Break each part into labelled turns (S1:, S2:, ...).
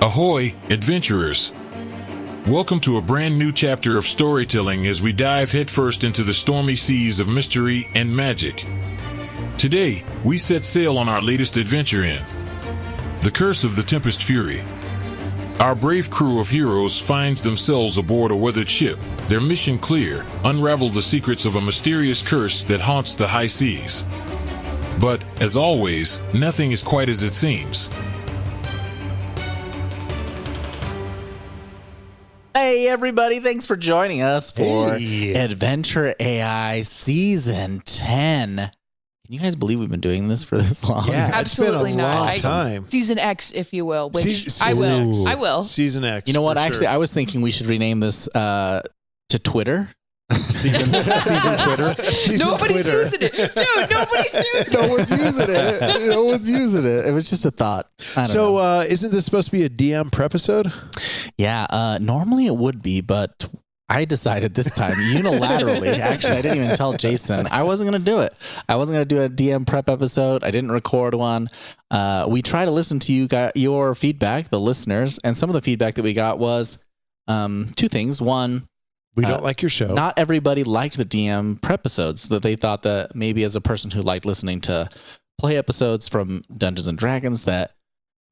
S1: Ahoy, adventurers! Welcome to a brand new chapter of storytelling as we dive headfirst into the stormy seas of mystery and magic. Today, we set sail on our latest adventure in The Curse of the Tempest Fury. Our brave crew of heroes finds themselves aboard a weathered ship, their mission clear: unravel the secrets of a mysterious curse that haunts the high seas. But, as always, nothing is quite as it seems.
S2: Hey everybody, thanks for joining us for Adventure AI Season 10. Can you guys believe we've been doing this for this long?
S3: Yeah,
S4: absolutely
S3: it's been a
S4: not.
S3: long time.
S4: Season X, if you will, which
S3: Season-
S4: I will.
S3: Season X.
S2: You know what?
S3: for
S2: Actually,
S3: sure.
S2: I was thinking we should rename this to Twitter. season Twitter.
S4: Nobody's
S3: Twitter.
S4: using it. Dude, nobody's using it.
S2: No one's using it. No one's using it. It was just a thought. I don't know.
S3: Isn't this supposed to be a DM prep episode?
S2: Yeah, normally it would be, but I decided this time unilaterally. Actually, I didn't even tell Jason. I wasn't going to do it. I wasn't going to do a DM prep episode. I didn't record one. We try to listen to your feedback, the listeners, and some of the feedback that we got was two things. One,
S3: We don't like your show.
S2: not everybody liked the DM prep episodes, that they thought that maybe as a person who liked listening to play episodes from Dungeons and Dragons, that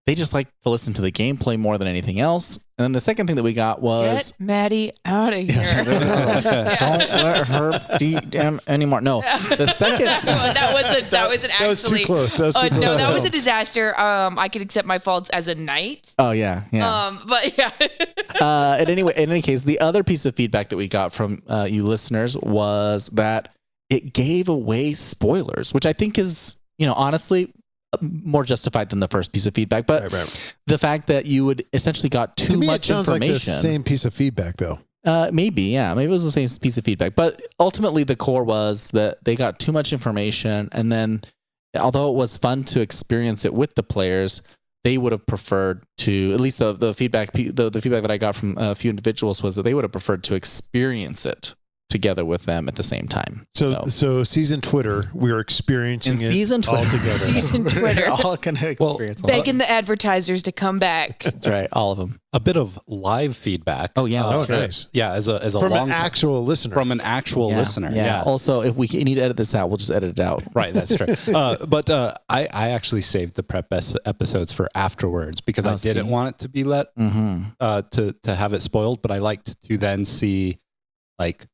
S2: they just like to listen to the gameplay more than anything else. And then the second thing that we got was...
S4: Get Maddie out of here.
S2: Don't let her DM anymore. No, the second...
S4: that wasn't
S3: That was
S4: actually.
S3: too close. That was too close.
S4: No,
S3: to
S4: that was a
S3: home.
S4: disaster. I could accept my faults as a knight.
S2: Oh, yeah.
S4: But yeah.
S2: In any case, the other piece of feedback that we got from you listeners was that it gave away spoilers, which I think is, honestly, more justified than the first piece of feedback. But
S3: Right.
S2: the fact that you would essentially got too
S3: To me,
S2: much
S3: it sounds
S2: information.
S3: like the same piece of feedback, though.
S2: Maybe it was the same piece of feedback. But ultimately, the core was that they got too much information. And then, although it was fun to experience it with the players, they would have preferred to, at least the feedback that I got from a few individuals was that they would have preferred to experience it together with them at the same time.
S3: So season Twitter, we're experiencing
S2: In
S3: it
S2: season
S3: all
S2: Twitter.
S3: together.
S4: Season
S2: We're
S4: Twitter.
S2: all going to experience it.
S4: Begging the advertisers to come back.
S2: That's right, all of them.
S5: A bit of live feedback.
S2: Oh, yeah,
S3: Oh,
S2: that's right.
S3: nice.
S5: Yeah, as a
S3: From
S5: long
S3: an actual listener.
S5: from an actual listener. Yeah.
S2: Also, if we need to edit this out, we'll just edit it out.
S5: Right, that's true. But I actually saved the prep episodes for afterwards because I didn't want it to be to have it spoiled, but I liked to then see like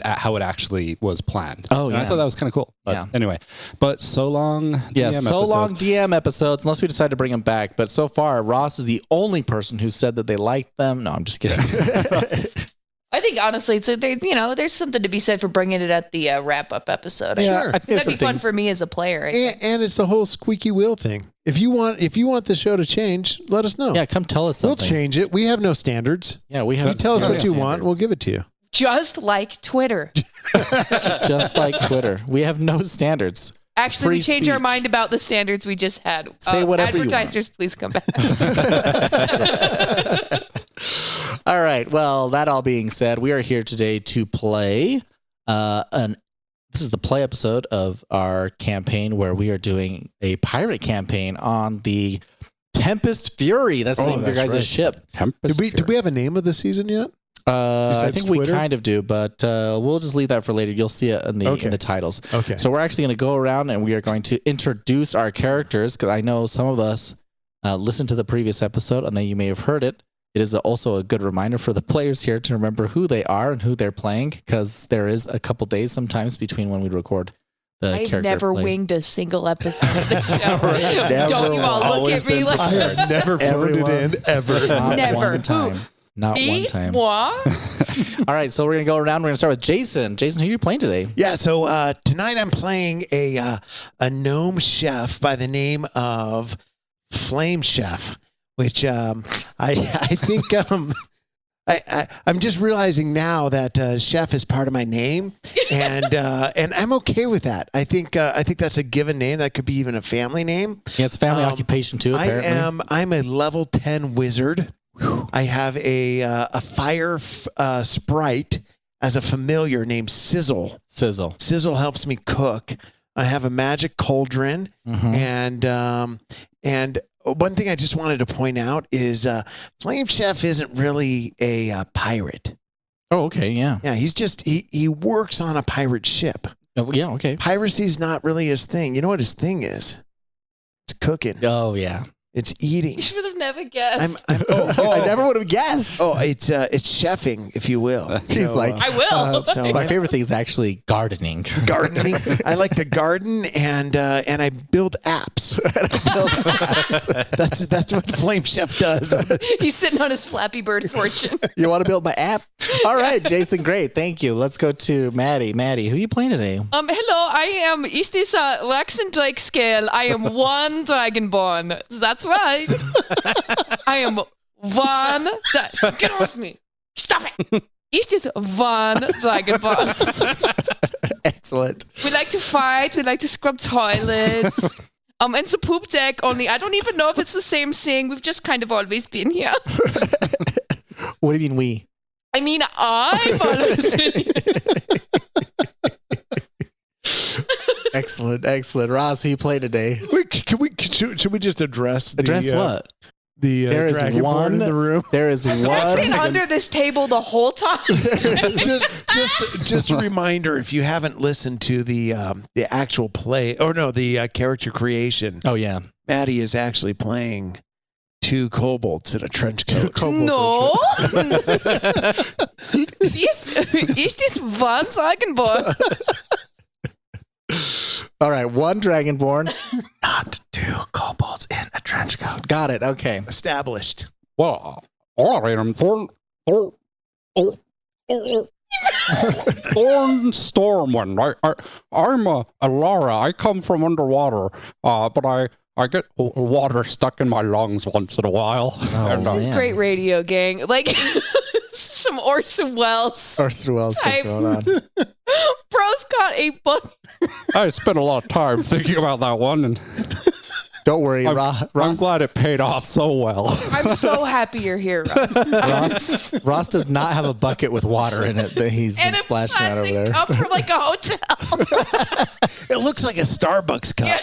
S5: how it actually was planned.
S2: Oh,
S5: And
S2: yeah.
S5: I thought that was kind of cool. But
S2: Yeah.
S5: anyway, but so long
S2: Yeah,
S5: DM
S2: so long
S5: episodes.
S2: DM episodes, unless we decide to bring them back. But so far, Ross is the only person who said that they liked them. No, I'm just kidding.
S4: I think honestly, there's something to be said for bringing it at the wrap-up episode.
S3: Sure.
S2: I think there's
S4: That'd be
S2: some
S4: fun
S2: things-
S4: for me as a player. I think.
S3: And it's the whole squeaky wheel thing. If you want the show to change, let us know.
S2: Yeah, come tell us
S3: We'll
S2: something.
S3: change it. We have no standards.
S2: Yeah, we have.
S3: You tell us
S2: zero
S3: what you want,
S2: standards.
S3: we'll give it to you.
S4: Just like Twitter.
S2: Just like Twitter, we have no standards.
S4: Actually, we
S2: Free
S4: changed our
S2: speech.
S4: mind about the standards we just had.
S2: Say whatever you want.
S4: advertisers, please come back.
S2: All right. Well, that all being said, we are here today to play this is the play episode of our campaign where we are doing a pirate campaign on the Tempest Fury. That's the name of your
S3: that's
S2: guys'
S3: right.
S2: ship.
S3: Did we have a name of the season yet?
S2: I
S3: Besides
S2: think we
S3: Twitter?
S2: kind of do, but we'll just leave that for later. You'll see it in the titles.
S3: Okay.
S2: So we're actually going to go around and we are going to introduce our characters because I know some of us listened to the previous episode and then you may have heard it. It is also a good reminder for the players here to remember who they are and who they're playing because there is a couple days sometimes between when we record the character.
S4: I've never
S2: play.
S4: winged a single episode of the show.
S2: Never
S4: Don't you all look
S2: always
S4: at me
S2: been
S4: like
S3: I have never phoned it in ever.
S2: Not
S4: Never.
S2: one time. Not
S4: me?
S2: one time.
S4: Moi?
S2: All right, so we're going to go around. We're going to start with Jason. Jason, who are you playing today?
S3: Yeah, so tonight I'm playing a gnome chef by the name of Flame Chef, which I think I'm just realizing now that chef is part of my name, and I'm okay with that. I think that's a given name. That could be even a family name.
S2: Yeah, it's family occupation too, apparently.
S3: I'm a level 10 wizard. I have a fire sprite as a familiar named Sizzle.
S2: Sizzle.
S3: Sizzle helps me cook. I have a magic cauldron, and one thing I just wanted to point out is Flame Chef isn't really a pirate.
S2: Oh, okay, yeah.
S3: Yeah, he's just he works on a pirate ship.
S2: Oh, yeah, okay.
S3: Piracy's not really his thing. You know what his thing is? It's cooking.
S2: Oh, yeah.
S3: It's eating.
S4: You should have never guessed.
S2: I never would have guessed.
S3: Oh, it's chefing, if you will.
S2: She's like,
S4: I will.
S2: my favorite thing is actually gardening.
S3: Gardening. I like to garden and I build apps. That's what Flame Chef does.
S4: He's sitting on his Flappy Bird fortune.
S2: You want to build my app? All right, Jason, great. Thank you. Let's go to Maddie. Maddie, who are you playing today?
S4: Hello, I am Istisa Laxen Drake Scale. I am one Dragonborn. That's right. I am one. Get off me. Stop it. Istis one Dragonborn.
S2: Excellent.
S4: We like to fight. We like to scrub toilets. And the poop deck only. I don't even know if it's the same thing. We've just kind of always been here.
S2: What do you mean we?
S4: I mean, I've always been here.
S2: Excellent. Ross, who you play today?
S3: Wait, should we just address
S2: what?
S3: The
S2: there is
S3: Dragonborn
S2: one
S3: in the room?
S2: There is one.
S4: I've been under this table the whole time.
S3: just a reminder, if you haven't listened to the actual play, or no, the character creation.
S2: Oh yeah,
S3: Maddie is actually playing 2 kobolds in a trench coat.
S4: No. Is this one Dragonborn?
S2: All right, 1 Dragonborn, not 2 kobolds in a trench coat. Got it. Okay.
S3: Established.
S5: Well, I am Thorn Stormwind. I'm a Lara. I come from underwater, but I get water stuck in my lungs once in a while.
S4: This is great radio, gang. Like some Orson Welles.
S2: Orson Welles stuff going on.
S4: Bro's got a book.
S5: I spent a lot of time thinking about that one, and
S2: don't worry,
S5: I'm glad it paid off so well.
S4: I'm so happy you're here, Ross.
S2: Ross does not have a bucket with water in it that he's been splashing out over there.
S4: Cup from like a hotel.
S3: It looks like a Starbucks cup.
S4: Yeah.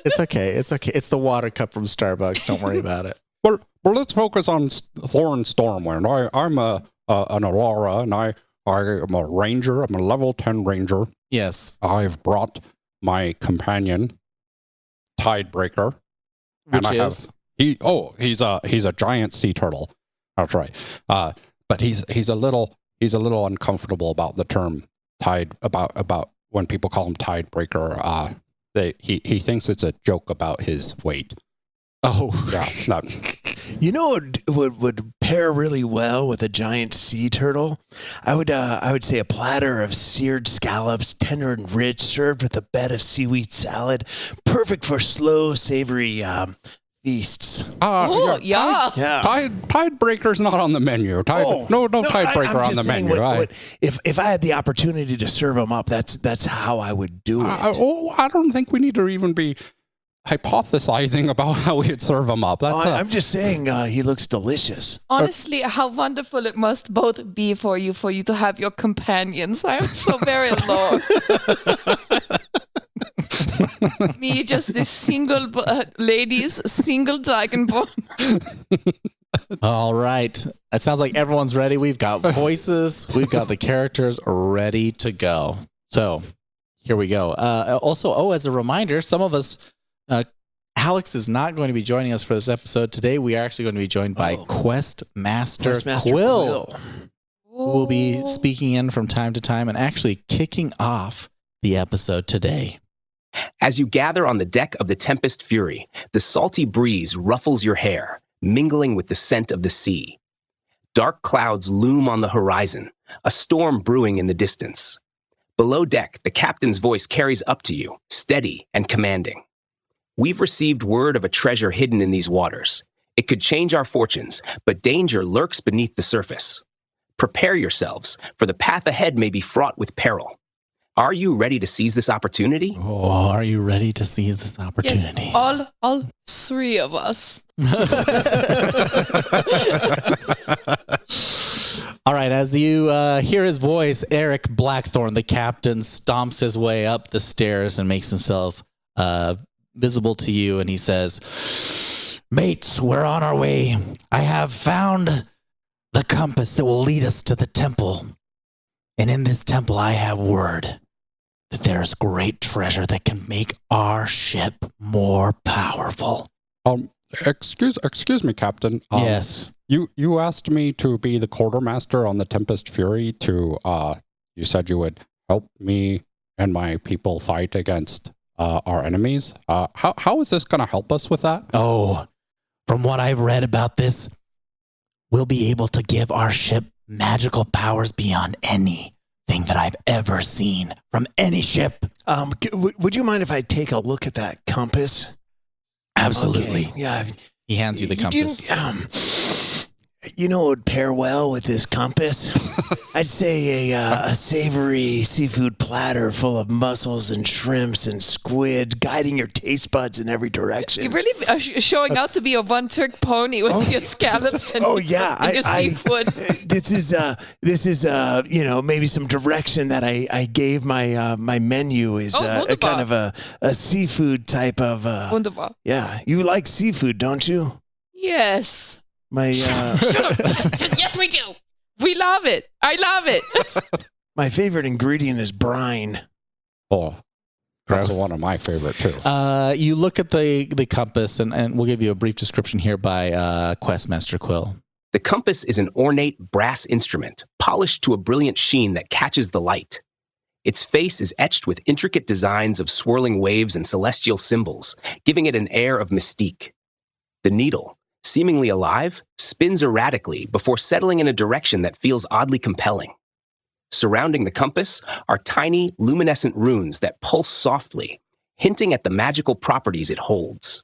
S2: It's okay. It's the water cup from Starbucks. Don't worry about it.
S5: Well, let's focus on Thorn Stormwind. I'm an Alara, and I am a ranger. I'm a level 10 ranger.
S2: Yes.
S5: I've brought my companion, Tidebreaker.
S2: Which
S5: and
S2: is?
S5: He's a giant sea turtle. That's right. But he's a little uncomfortable about the term tide, about when people call him Tidebreaker. He thinks it's a joke about his weight.
S2: Oh,
S5: yeah.
S3: You know what would pair really well with a giant sea turtle? I would say a platter of seared scallops, tender and rich, served with a bed of seaweed salad, perfect for slow, savory feasts.
S4: Yeah.
S5: Tidebreaker's not on the menu. No Tidebreaker on the menu.
S3: If I had the opportunity to serve them up, that's how I would do it.
S5: I don't think we need to even be hypothesizing about how we'd serve them up.
S3: I'm just saying he looks delicious.
S4: Honestly, how wonderful it must both be for you to have your companions. I'm so very alone. Me, just this single single Dragonborn.
S2: All right. It sounds like everyone's ready. We've got voices. We've got the characters ready to go. So here we go. Also, as a reminder, some of us, Alex is not going to be joining us for this episode today. We are actually going to be joined by Questmaster Quill, who will be speaking in from time to time and actually kicking off the episode today.
S6: As you gather on the deck of the Tempest Fury, the salty breeze ruffles your hair, mingling with the scent of the sea. Dark clouds loom on the horizon, a storm brewing in the distance. Below deck, the captain's voice carries up to you, steady and commanding. We've received word of a treasure hidden in these waters. It could change our fortunes, but danger lurks beneath the surface. Prepare yourselves, for the path ahead may be fraught with peril. Are you ready to seize this opportunity?
S2: Oh, are you ready to seize this opportunity?
S4: Yes, all 3 of us.
S2: All right, as you hear his voice, Eric Blackthorn, the captain, stomps his way up the stairs and makes himself visible to you, and he says, "Mates, we're on our way. I have found the compass that will lead us to the temple. And in this temple, I have word that there's great treasure that can make our ship more powerful."
S5: Excuse me, Captain.
S2: Yes.
S5: You asked me to be the quartermaster on the Tempest Fury you said you would help me and my people fight against our enemies. How is this going to help us with that?
S2: Oh, from what I've read about this, we'll be able to give our ship magical powers beyond anything that I've ever seen from any ship.
S3: Would you mind if I take a look at that compass?
S2: Absolutely.
S3: Okay. Yeah.
S2: He hands you the compass.
S3: You know what would pair well with this compass? I'd say a savory seafood platter full of mussels and shrimps and squid, guiding your taste buds in every direction.
S4: You really are showing out to be a one-trick pony with your scallops and, and your seafood.
S3: This is maybe some direction that I gave my menu is a kind of a seafood type of.
S4: Wunderbar.
S3: Yeah, you like seafood, don't you?
S4: Yes.
S3: Shut
S4: up. Yes, we do. We love it. I love it.
S3: My favorite ingredient is brine.
S5: Oh,
S2: Gross.
S5: that's one of my favorite too.
S2: You look at the compass, and we'll give you a brief description here by Questmaster Quill.
S6: The compass is an ornate brass instrument, polished to a brilliant sheen that catches the light. Its face is etched with intricate designs of swirling waves and celestial symbols, giving it an air of mystique. The needle, seemingly alive, spins erratically before settling in a direction that feels oddly compelling. Surrounding the compass are tiny, luminescent runes that pulse softly, hinting at the magical properties it holds.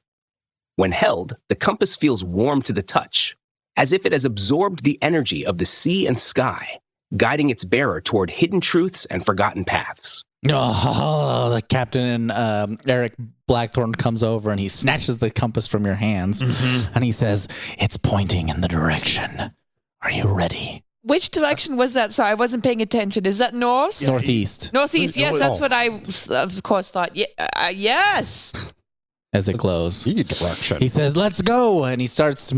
S6: When held, the compass feels warm to the touch, as if it has absorbed the energy of the sea and sky, guiding its bearer toward hidden truths and forgotten paths.
S2: Oh, the captain and Eric Blackthorn comes over and he snatches the compass from your hands and he says, "It's pointing in the direction. Are you ready?"
S4: Which direction was that? Sorry, I wasn't paying attention. Is that north?
S2: Northeast.
S4: Northeast, yes, that's what I, of course, thought. Yeah, yes.
S2: As it glows.
S5: The direction.
S2: He says, "Let's go." And he starts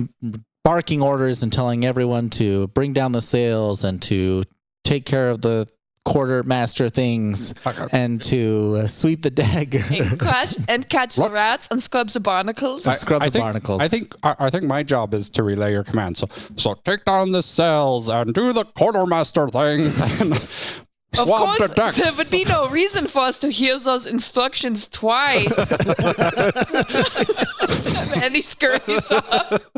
S2: barking orders and telling everyone to bring down the sails and to take care of the quartermaster things and to sweep the deck
S4: and catch the rats and scrub the barnacles.
S2: Barnacles.
S5: I think my job is to relay your command. So take down the sails and do the quartermaster things and swab the decks.
S4: There would be no reason for us to hear those instructions twice. And he scurries off.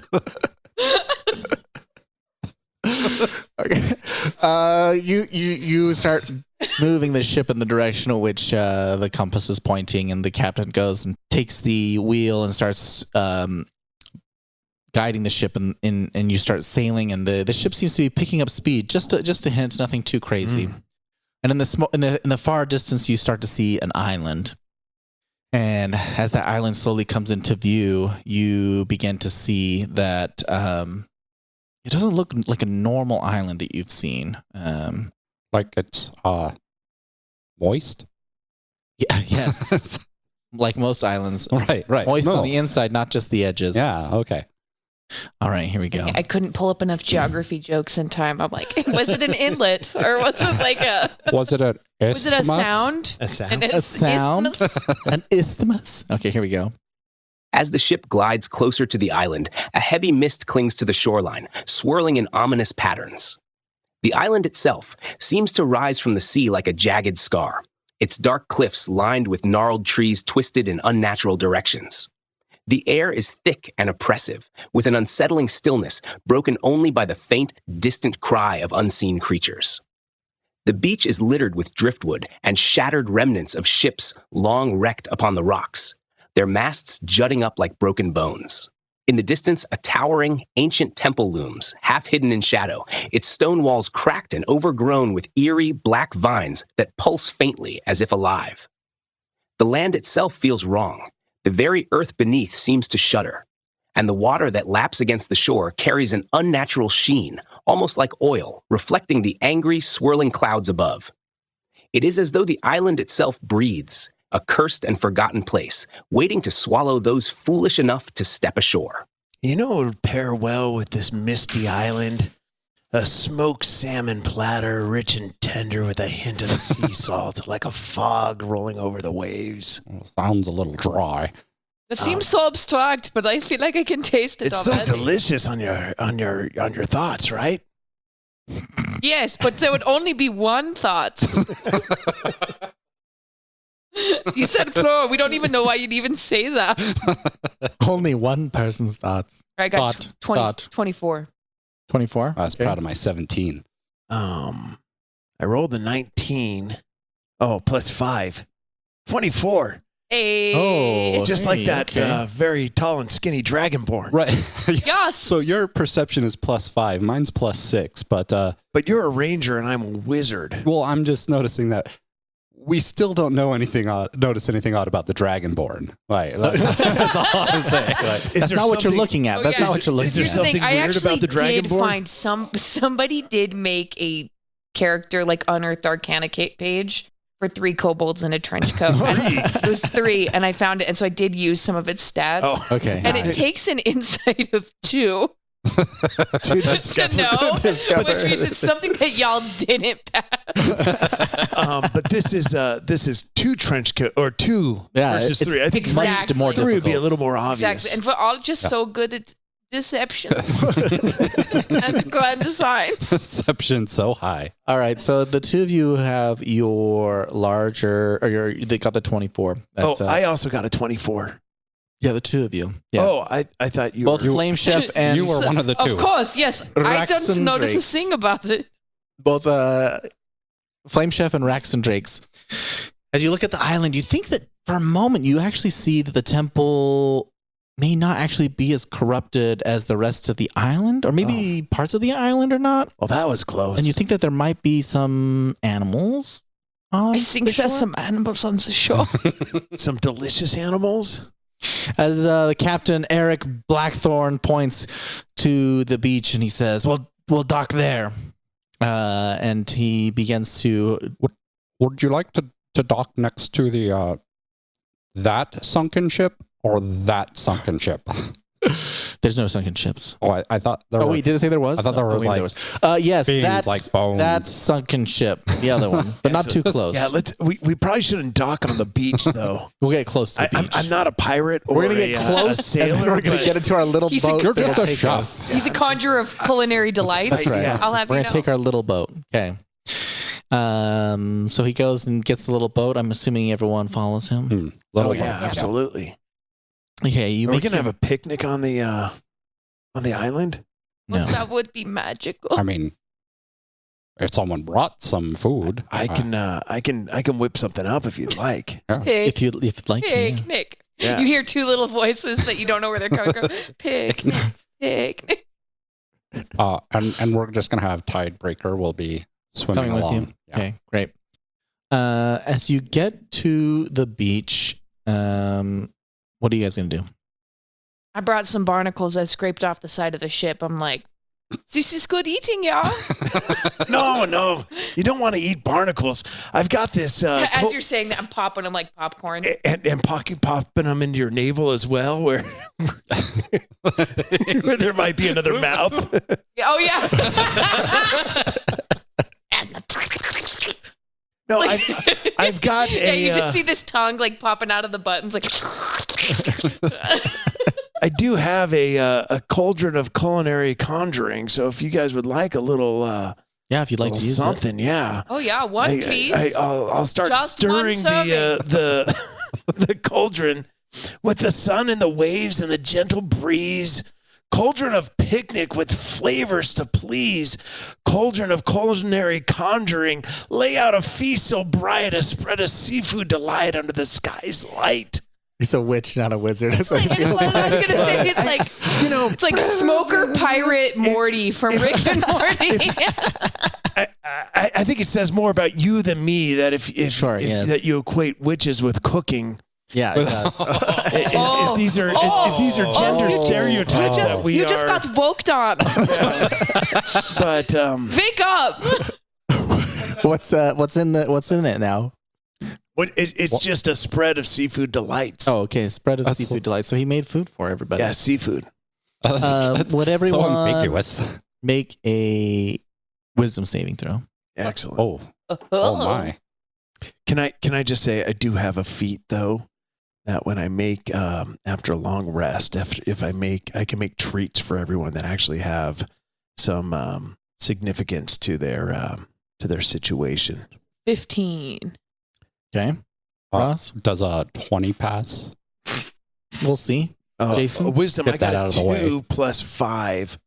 S2: Okay. You start moving the ship in the direction in which the compass is pointing, and the captain goes and takes the wheel and starts guiding the ship, and you start sailing, and the ship seems to be picking up speed. Just a hint, nothing too crazy. And in the far distance, you start to see an island. And as that island slowly comes into view, you begin to see that it doesn't look like a normal island that you've seen.
S5: Like it's moist?
S2: Yeah, yes. Like most islands.
S5: Right.
S2: Moist on the inside, not just the edges.
S5: Yeah, okay.
S2: All right, here we go.
S4: I couldn't pull up enough geography jokes in time. I'm like, was it an inlet or was it like a?
S5: Was it a
S4: sound?
S3: A sound.
S2: A sound? An isthmus? Okay, here we go.
S6: As the ship glides closer to the island, a heavy mist clings to the shoreline, swirling in ominous patterns. The island itself seems to rise from the sea like a jagged scar, its dark cliffs lined with gnarled trees twisted in unnatural directions. The air is thick and oppressive, with an unsettling stillness broken only by the faint, distant cry of unseen creatures. The beach is littered with driftwood and shattered remnants of ships long wrecked upon the rocks, their masts jutting up like broken bones. In the distance, a towering, ancient temple looms, half hidden in shadow, its stone walls cracked and overgrown with eerie, black vines that pulse faintly as if alive. The land itself feels wrong. The very earth beneath seems to shudder, and the water that laps against the shore carries an unnatural sheen, almost like oil, reflecting the angry, swirling clouds above. It is as though the island itself breathes, a cursed and forgotten place, waiting to swallow those foolish enough to step ashore.
S3: You know what would pair well with this misty island? A smoked salmon platter, rich and tender with a hint of sea salt, like a fog rolling over the waves.
S5: Well, sounds a little dry.
S4: It seems so abstract, but I feel like I can taste it
S3: It's
S4: already.
S3: so delicious on your thoughts, right?
S4: Yes, but there would only be one thought. You said plural. We don't even know why you'd even say that.
S2: Only one person's thoughts.
S4: I got
S2: Thought.
S4: 20,
S2: Thought.
S4: 24.
S2: 24?
S5: I was proud of my 17.
S3: I rolled a 19. Oh, plus 5. 24.
S4: Hey.
S2: Oh.
S3: Just
S2: hey,
S3: like that
S2: okay.
S3: very tall and skinny dragonborn.
S5: Right.
S4: Yes.
S5: So your perception is plus 5. Mine's plus 6. But
S3: But you're a ranger and I'm a wizard.
S5: well, I'm just noticing that we still don't know notice anything odd about the dragonborn. Right. That's all I'm saying. Like,
S2: That's not what you're looking at.
S4: Oh,
S2: That's
S4: yeah.
S2: not what you're looking
S3: Is there
S2: at.
S4: Here's the thing,
S3: something
S4: I
S3: weird
S4: actually
S3: about the
S4: did
S3: Dragonborn?
S4: find somebody did make a character like Unearthed Arcana page for 3 kobolds in a trench coat. It was 3, and I found it, and so I did use some of its stats.
S3: Oh,
S2: Okay.
S4: And it takes an insight of 2 to know,
S2: Discover.
S4: which means it's something that y'all didn't pass.
S3: but this is 2 trench coat or 2
S2: Yeah,
S3: versus
S2: it's
S3: 3. I think
S2: much
S4: Exactly.
S2: more
S3: 3 would be a
S2: difficult.
S3: little more obvious.
S4: Exactly, and we're all just so good at deceptions and grand designs.
S5: perception so high.
S2: All right, so the two of you have your larger, or they got the 24. That's,
S3: I also got a 24.
S2: yeah, the two of you. Yeah.
S3: Oh, I thought you
S2: Both
S3: were.
S2: Flame Chef and
S5: You were one of the two.
S4: Of course, yes. I don't
S2: Raxon
S4: notice a
S2: Drakes.
S4: thing about it.
S2: both Flame Chef and Raxon Drakes. As you look at the island, you think that for a moment you actually see that the temple may not actually be as corrupted as the rest of the island, or maybe parts of the island are not.
S3: Well, that was close.
S2: And you think that there might be some animals on
S4: I think
S2: the
S4: there's
S2: shore?
S4: some animals on the shore.
S3: some delicious animals.
S2: As the captain Eric Blackthorn points to the beach and he says, "We'll dock there." And he begins to.
S5: Would you like to dock next to the that sunken ship or that sunken ship?
S2: There's no sunken ships.
S5: Oh, I thought there
S2: Oh
S5: were.
S2: wait, did it say there was?
S5: I thought there was,
S2: wait,
S5: like,
S2: there was. Yes,
S5: beams,
S2: that's
S5: like bones.
S2: That's sunken ship. The other one, but not too close.
S3: Yeah, we probably shouldn't dock on the beach though.
S2: We'll get close to the beach.
S3: I'm not a pirate or
S2: We're gonna get
S3: a
S2: close,
S3: sailor.
S2: and then we're gonna
S3: but-
S2: get into our little
S4: He's a-
S2: boat.
S4: You're
S2: that'll
S5: just a
S2: take
S5: chef.
S2: us.
S4: He's a conjurer of culinary delights.
S2: That's right.
S3: Yeah.
S4: I'll have
S2: We're
S4: you
S2: gonna
S4: know.
S2: take our little boat. Okay. So he goes and gets the little boat. I'm assuming everyone follows him.
S3: Oh yeah, absolutely.
S2: Okay, you
S3: Are we
S2: make
S3: gonna have a picnic on the island?
S2: no.
S4: Well, that would be magical.
S5: I mean, if someone brought some food,
S3: I can whip something up if you'd like.
S2: If you'd like to. yeah.
S4: Picnic.
S3: Yeah.
S4: You hear 2 little voices that you don't know where they're coming from. Picnic. Picnic.
S5: and we're just gonna have Tidebreaker. We'll be swimming
S2: Coming with
S5: along.
S2: you.
S5: Yeah.
S2: Okay, great. As you get to the beach, what are you guys gonna do?
S4: I brought some barnacles I scraped off the side of the ship. I'm like, this is good eating, y'all.
S3: No, you don't want to eat barnacles. I've got this.
S4: As you're saying that, I'm popping them like popcorn.
S3: and popping them into your navel as well, where where there might be another mouth.
S4: Oh, yeah.
S3: No, I've got
S4: Yeah,
S3: a.
S4: you just see this tongue like popping out of the buttons, like.
S3: I do have a cauldron of culinary conjuring. So if you guys would like a little,
S2: Yeah, if you'd like to use
S3: something, yeah.
S4: Oh yeah, one piece.
S3: I'll start
S4: Just
S3: stirring
S4: one
S3: the cauldron with the sun and the waves and the gentle breeze. Cauldron of picnic with flavors to please. Cauldron of culinary conjuring. Lay out a feast so bright, a spread of seafood delight under the sky's light.
S2: He's a witch, not a wizard. That's what he
S4: It's
S2: feels
S4: like, I was
S2: like.
S4: gonna say it's like it's like smoker pirate Morty from Rick and Morty.
S3: I think it says more about you than me that if
S2: Sure, yes.
S3: that you equate witches with cooking.
S2: Yeah, it does.
S3: If these are gender stereotypes that we
S4: you just
S3: are,
S4: got voked on.
S3: but
S4: Wake up.
S2: What's in it now?
S3: It's just a spread of seafood delights.
S2: Oh, okay. Spread of seafood delight. So he made food for everybody.
S3: Yeah, seafood.
S2: Would everyone
S5: so ambiguous.
S2: make a wisdom saving throw?
S3: Excellent.
S5: Oh my.
S3: Can I just say I do have a feat though, that when I make after a long rest, if I can make treats for everyone that actually have some significance to their situation.
S4: 15.
S2: Okay. Ross?
S5: Does a 20 pass?
S2: We'll see. Jason?
S3: Wisdom,
S5: Get
S3: I got
S5: that
S3: a
S5: out of the
S3: 2
S5: way.
S3: plus 5.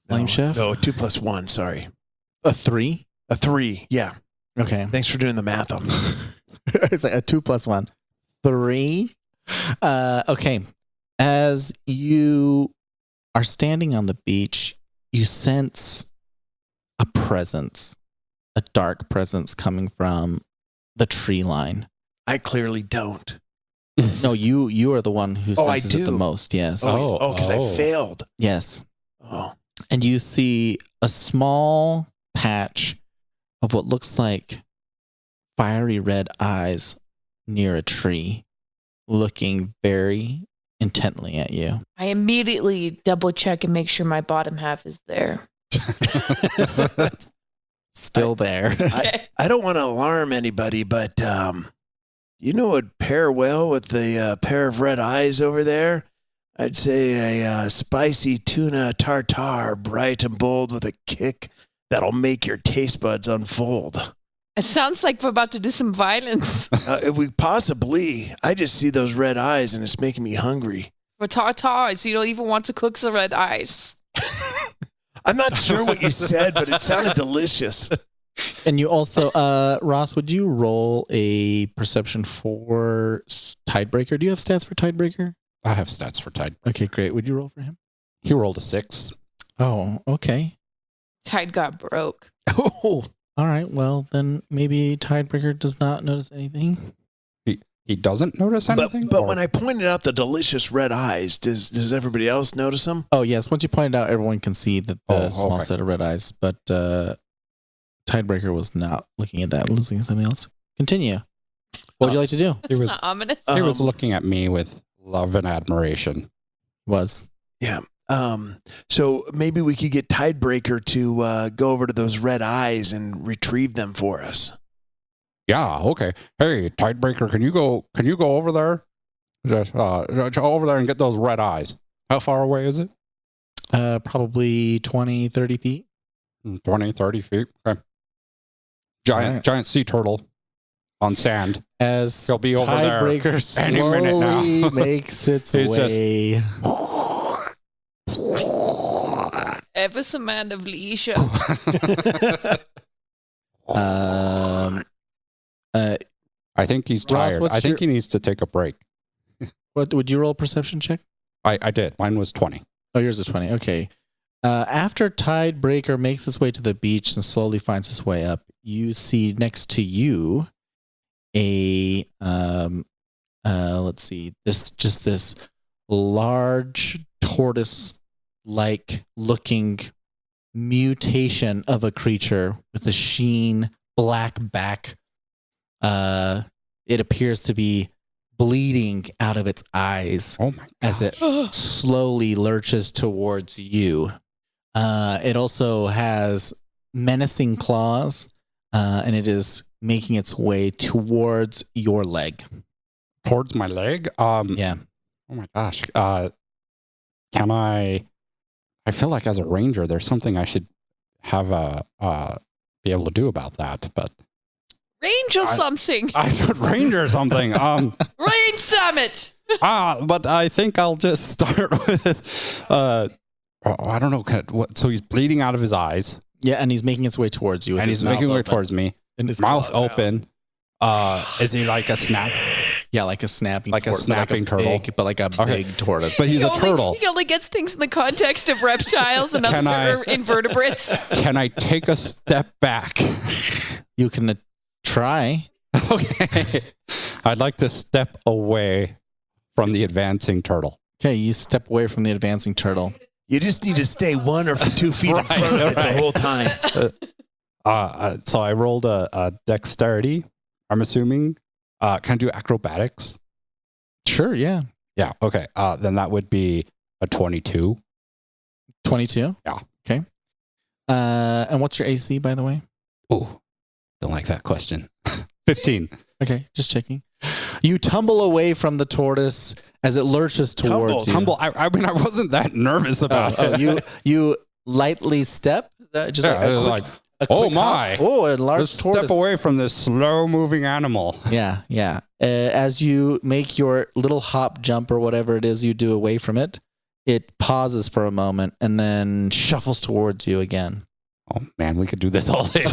S2: Flame Chef?
S3: No, 2 plus 1, sorry.
S2: A 3?
S3: A 3, yeah.
S2: Okay.
S3: Thanks for doing the math on me.
S2: It's like a 2 plus 1. 3. Okay. As you are standing on the beach, you sense a presence, a dark presence coming from the tree line.
S3: I clearly don't.
S2: No, you are the one who
S3: Oh, I
S2: senses it the
S3: do?
S2: most. Yes.
S3: Because I failed.
S2: Yes.
S3: Oh.
S2: And you see a small patch of what looks like fiery red eyes near a tree, looking very intently at you.
S4: I immediately double check and make sure my bottom half is there.
S2: Still there.
S3: I don't want to alarm anybody, but you know what would pair well with the pair of red eyes over there? I'd say a spicy tuna tartare, bright and bold with a kick that'll make your taste buds unfold.
S4: It sounds like we're about to do some violence.
S3: If we possibly, I just see those red eyes and it's making me hungry.
S4: For tartars, you don't even want to cook the red eyes.
S3: I'm not sure what you said, but it sounded delicious.
S2: And you also, Ross, would you roll a perception for Tidebreaker? Do you have stats for Tidebreaker?
S5: I have stats for Tide.
S2: Okay, great. Would you roll for him?
S5: He rolled a 6.
S2: Oh, okay.
S4: Tide got broke.
S3: Oh,
S2: All right. Well, then maybe Tidebreaker does not notice anything.
S5: He doesn't notice anything?
S3: but when I pointed out the delicious red eyes, does everybody else notice them?
S2: Oh, yes. Once you pointed out, everyone can see that the small
S5: okay.
S2: set of red eyes. But Tidebreaker was not looking at that, looking at something else. Continue. What would you like to do?
S4: That's not ominous.
S5: He was looking at me with love and admiration.
S2: Was.
S3: Yeah. So maybe we could get Tidebreaker to go over to those red eyes and retrieve them for us.
S5: Yeah, okay. Hey, Tidebreaker, can you go over there? Just over there and get those red eyes. How far away is it?
S2: Probably 20, 30 feet.
S5: 20, 30 feet. Okay. Giant sea turtle on sand.
S2: As
S5: He'll be over there
S2: Tidebreaker
S5: any minute now.
S2: slowly makes its
S5: He's
S2: way.
S4: Ever some man of leisure.
S5: I think he's tired.
S2: what's
S5: I think he needs to take a break.
S2: What would you roll a perception check?
S5: I did. Mine was 20.
S2: Oh, yours is 20. Okay. After Tidebreaker makes its way to the beach and slowly finds its way up, you see next to you a let's see, this large tortoise-like looking mutation of a creature with a sheen black back. It appears to be bleeding out of its eyes
S5: Oh my god.
S2: as it slowly lurches towards you. It also has menacing claws, and it is making its way towards your leg.
S5: Towards my leg?
S2: Yeah.
S5: Oh my gosh. Can I feel like as a ranger, there's something I should have be able to do about that, but
S4: Range or something.
S5: I should ranger something.
S4: Range, damn it.
S5: But I think I'll just start with I don't know. So he's bleeding out of his eyes.
S2: Yeah, and he's making its way towards you.
S5: And he's making way towards me.
S2: And his
S5: Mouth
S2: claws
S5: open. Is he like a snap?
S2: Yeah, like a snapping
S5: Like a snapping turtle.
S2: But like a big tortoise.
S5: But he's a turtle.
S4: He only gets things in the context of reptiles and
S5: Can
S4: other
S5: I-
S4: invertebrates.
S5: Can I take a step back?
S2: You can try.
S5: Okay. I'd like to step away from the advancing turtle.
S2: Okay, you step away from the advancing turtle.
S3: You just need to stay 1 or 2 feet in front of it the whole time.
S5: So I rolled a dexterity, I'm assuming. Can I do acrobatics?
S2: Sure, yeah.
S5: Yeah. Okay. Then that would be a 22.
S2: 22?
S5: Yeah.
S2: Okay. And what's your AC, by the way?
S5: Oh, don't like that question. 15.
S2: Okay, just checking. You tumble away from the tortoise as it lurches towards you.
S5: Tumble. I mean, I wasn't that nervous about it.
S2: You lightly step, just like a quick
S5: my!
S2: hop. Oh, a large
S5: Let's
S2: tortoise.
S5: step away from this slow-moving animal.
S2: Yeah. As you make your little hop jump or whatever it is you do away from it, it pauses for a moment and then shuffles towards you again.
S5: Oh man, we could do this all day.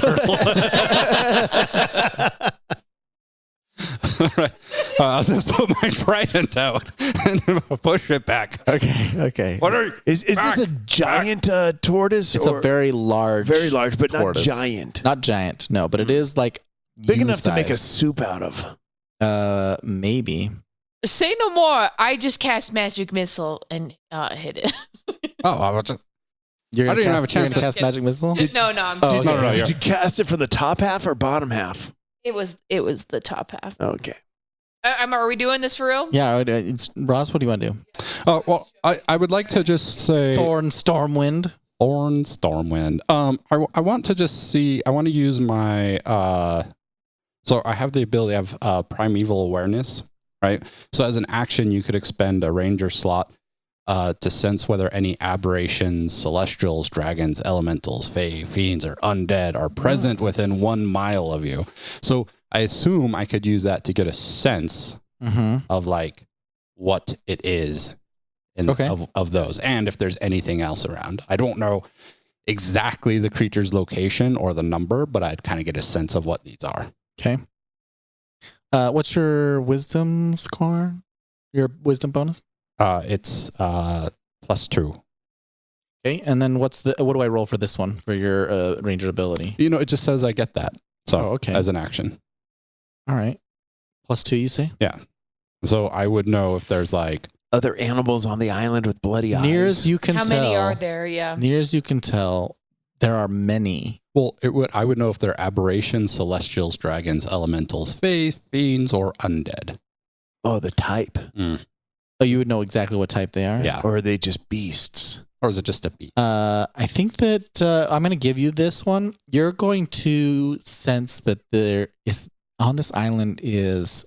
S5: All right. I'll just put my trident out and push it back.
S2: Okay.
S3: What is this a giant tortoise?
S2: It's a very large,
S3: but
S2: tortoise.
S3: not giant.
S2: Not giant, no, but it is like
S3: Big enough to make a
S2: U-size.
S3: soup out of.
S2: Maybe.
S4: Say no more. I just cast magic missile and hit it.
S5: Oh,
S2: You're
S5: I
S2: gonna
S5: didn't have a chance
S2: to
S5: to
S2: cast magic missile.
S4: no, I'm
S2: Oh, okay.
S5: No.
S3: Did you cast it from the top half or bottom half?
S4: It was the top half.
S3: Okay.
S4: Are we doing this for real?
S2: Yeah, it's Ross. What do you want to do?
S5: well, I would like to just say
S2: Thorn, Stormwind.
S5: Thorn, Stormwind. I want to just see. I want to use my. So I have the ability of primeval awareness, right? So as an action, you could expend a ranger slot to sense whether any aberrations, celestials, dragons, elementals, fae, fiends, or undead are present within 1 mile of you. So I assume I could use that to get a sense of like what it is of those, and if there's anything else around. I don't know exactly the creature's location or the number, but I'd kind of get a sense of what these are.
S2: Okay. What's your wisdom score? Your wisdom bonus?
S5: It's +2.
S2: Okay, and then what do I roll for this one for your ranger ability?
S5: It just says I get that. So
S2: okay.
S5: as an action.
S2: All right. +2, you say?
S5: Yeah. So I would know if there's like
S3: Other animals on the island with bloody eyes.
S2: Near as you can
S4: How
S2: tell.
S4: many are there? Yeah.
S2: Near as you can tell, there are many.
S5: Well, I would know if they're aberrations, celestials, dragons, elementals, fae, fiends, or undead.
S3: Oh, the type.
S2: Oh, you would know exactly what type they are?
S5: Yeah.
S3: Or are they just beasts?
S5: Or is it just a beast?
S2: I think that I'm going to give you this one. You're going to sense that there is, on this island is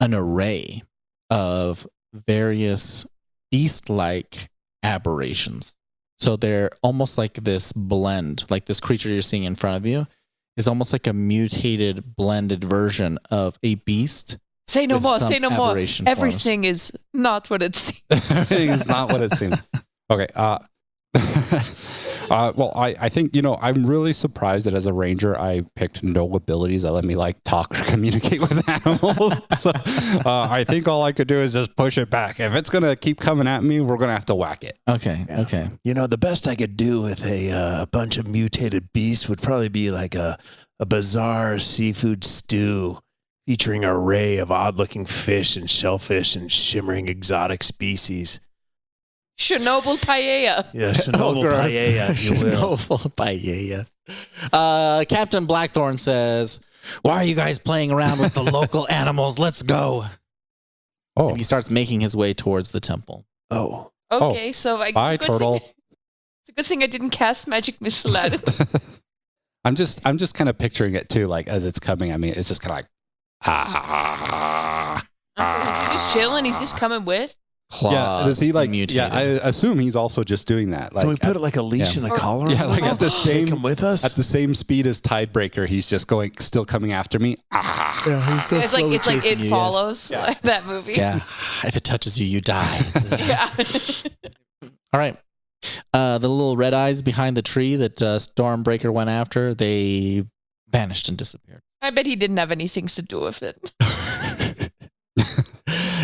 S2: an array of various beast-like aberrations. So they're almost like this blend, like this creature you're seeing in front of you is almost like a mutated, blended version of a beast.
S4: Say no
S2: with
S4: more.
S2: some
S4: Say no more.
S2: aberration
S4: Everything is not what it seems.
S5: Everything is not what it seems. Okay. Well, I think, I'm really surprised that as a ranger, I picked no abilities that let me like talk or communicate with animals. So I think all I could do is just push it back. If it's going to keep coming at me, we're going to have to whack it.
S2: Okay.
S3: Yeah.
S2: Okay.
S3: The best I could do with a bunch of mutated beasts would probably be like a bizarre seafood stew featuring an array of odd-looking fish and shellfish and shimmering exotic species.
S4: Chernobyl paella.
S3: Yeah, Chernobyl
S2: gross.
S3: paella, if you will.
S2: Chernobyl paella. Captain Blackthorn says, "Why are you guys playing around with the local animals? Let's go."
S5: Oh,
S2: And he starts making his way towards the temple.
S3: Oh,
S4: Okay, so I
S5: bye,
S4: it's a good
S5: turtle.
S4: thing. It's a good thing I didn't cast magic missile at it.
S5: I'm just kind of picturing it too, like as it's coming. I mean, it's just kind of like,
S4: So he's just chilling. He's just coming with.
S2: Claws,
S5: yeah. Does he like?
S2: mutated.
S5: Yeah, I assume he's also just doing that. Like,
S3: can we put it like a leash and a collar?
S5: Yeah,
S3: on
S5: like
S3: him?
S5: at the
S3: Take
S5: same
S3: him with us.
S5: at the same speed as Tidebreaker, he's just still coming after me.
S2: Yeah, he's so
S4: It's like
S2: slowly
S4: It
S2: chasing you, yes.
S4: Follows, like that movie.
S2: Yeah, if it touches you, you die.
S4: Yeah.
S2: All right. The little red eyes behind the tree that Stormbreaker went after, they vanished and disappeared.
S4: I bet he didn't have any things to do with it.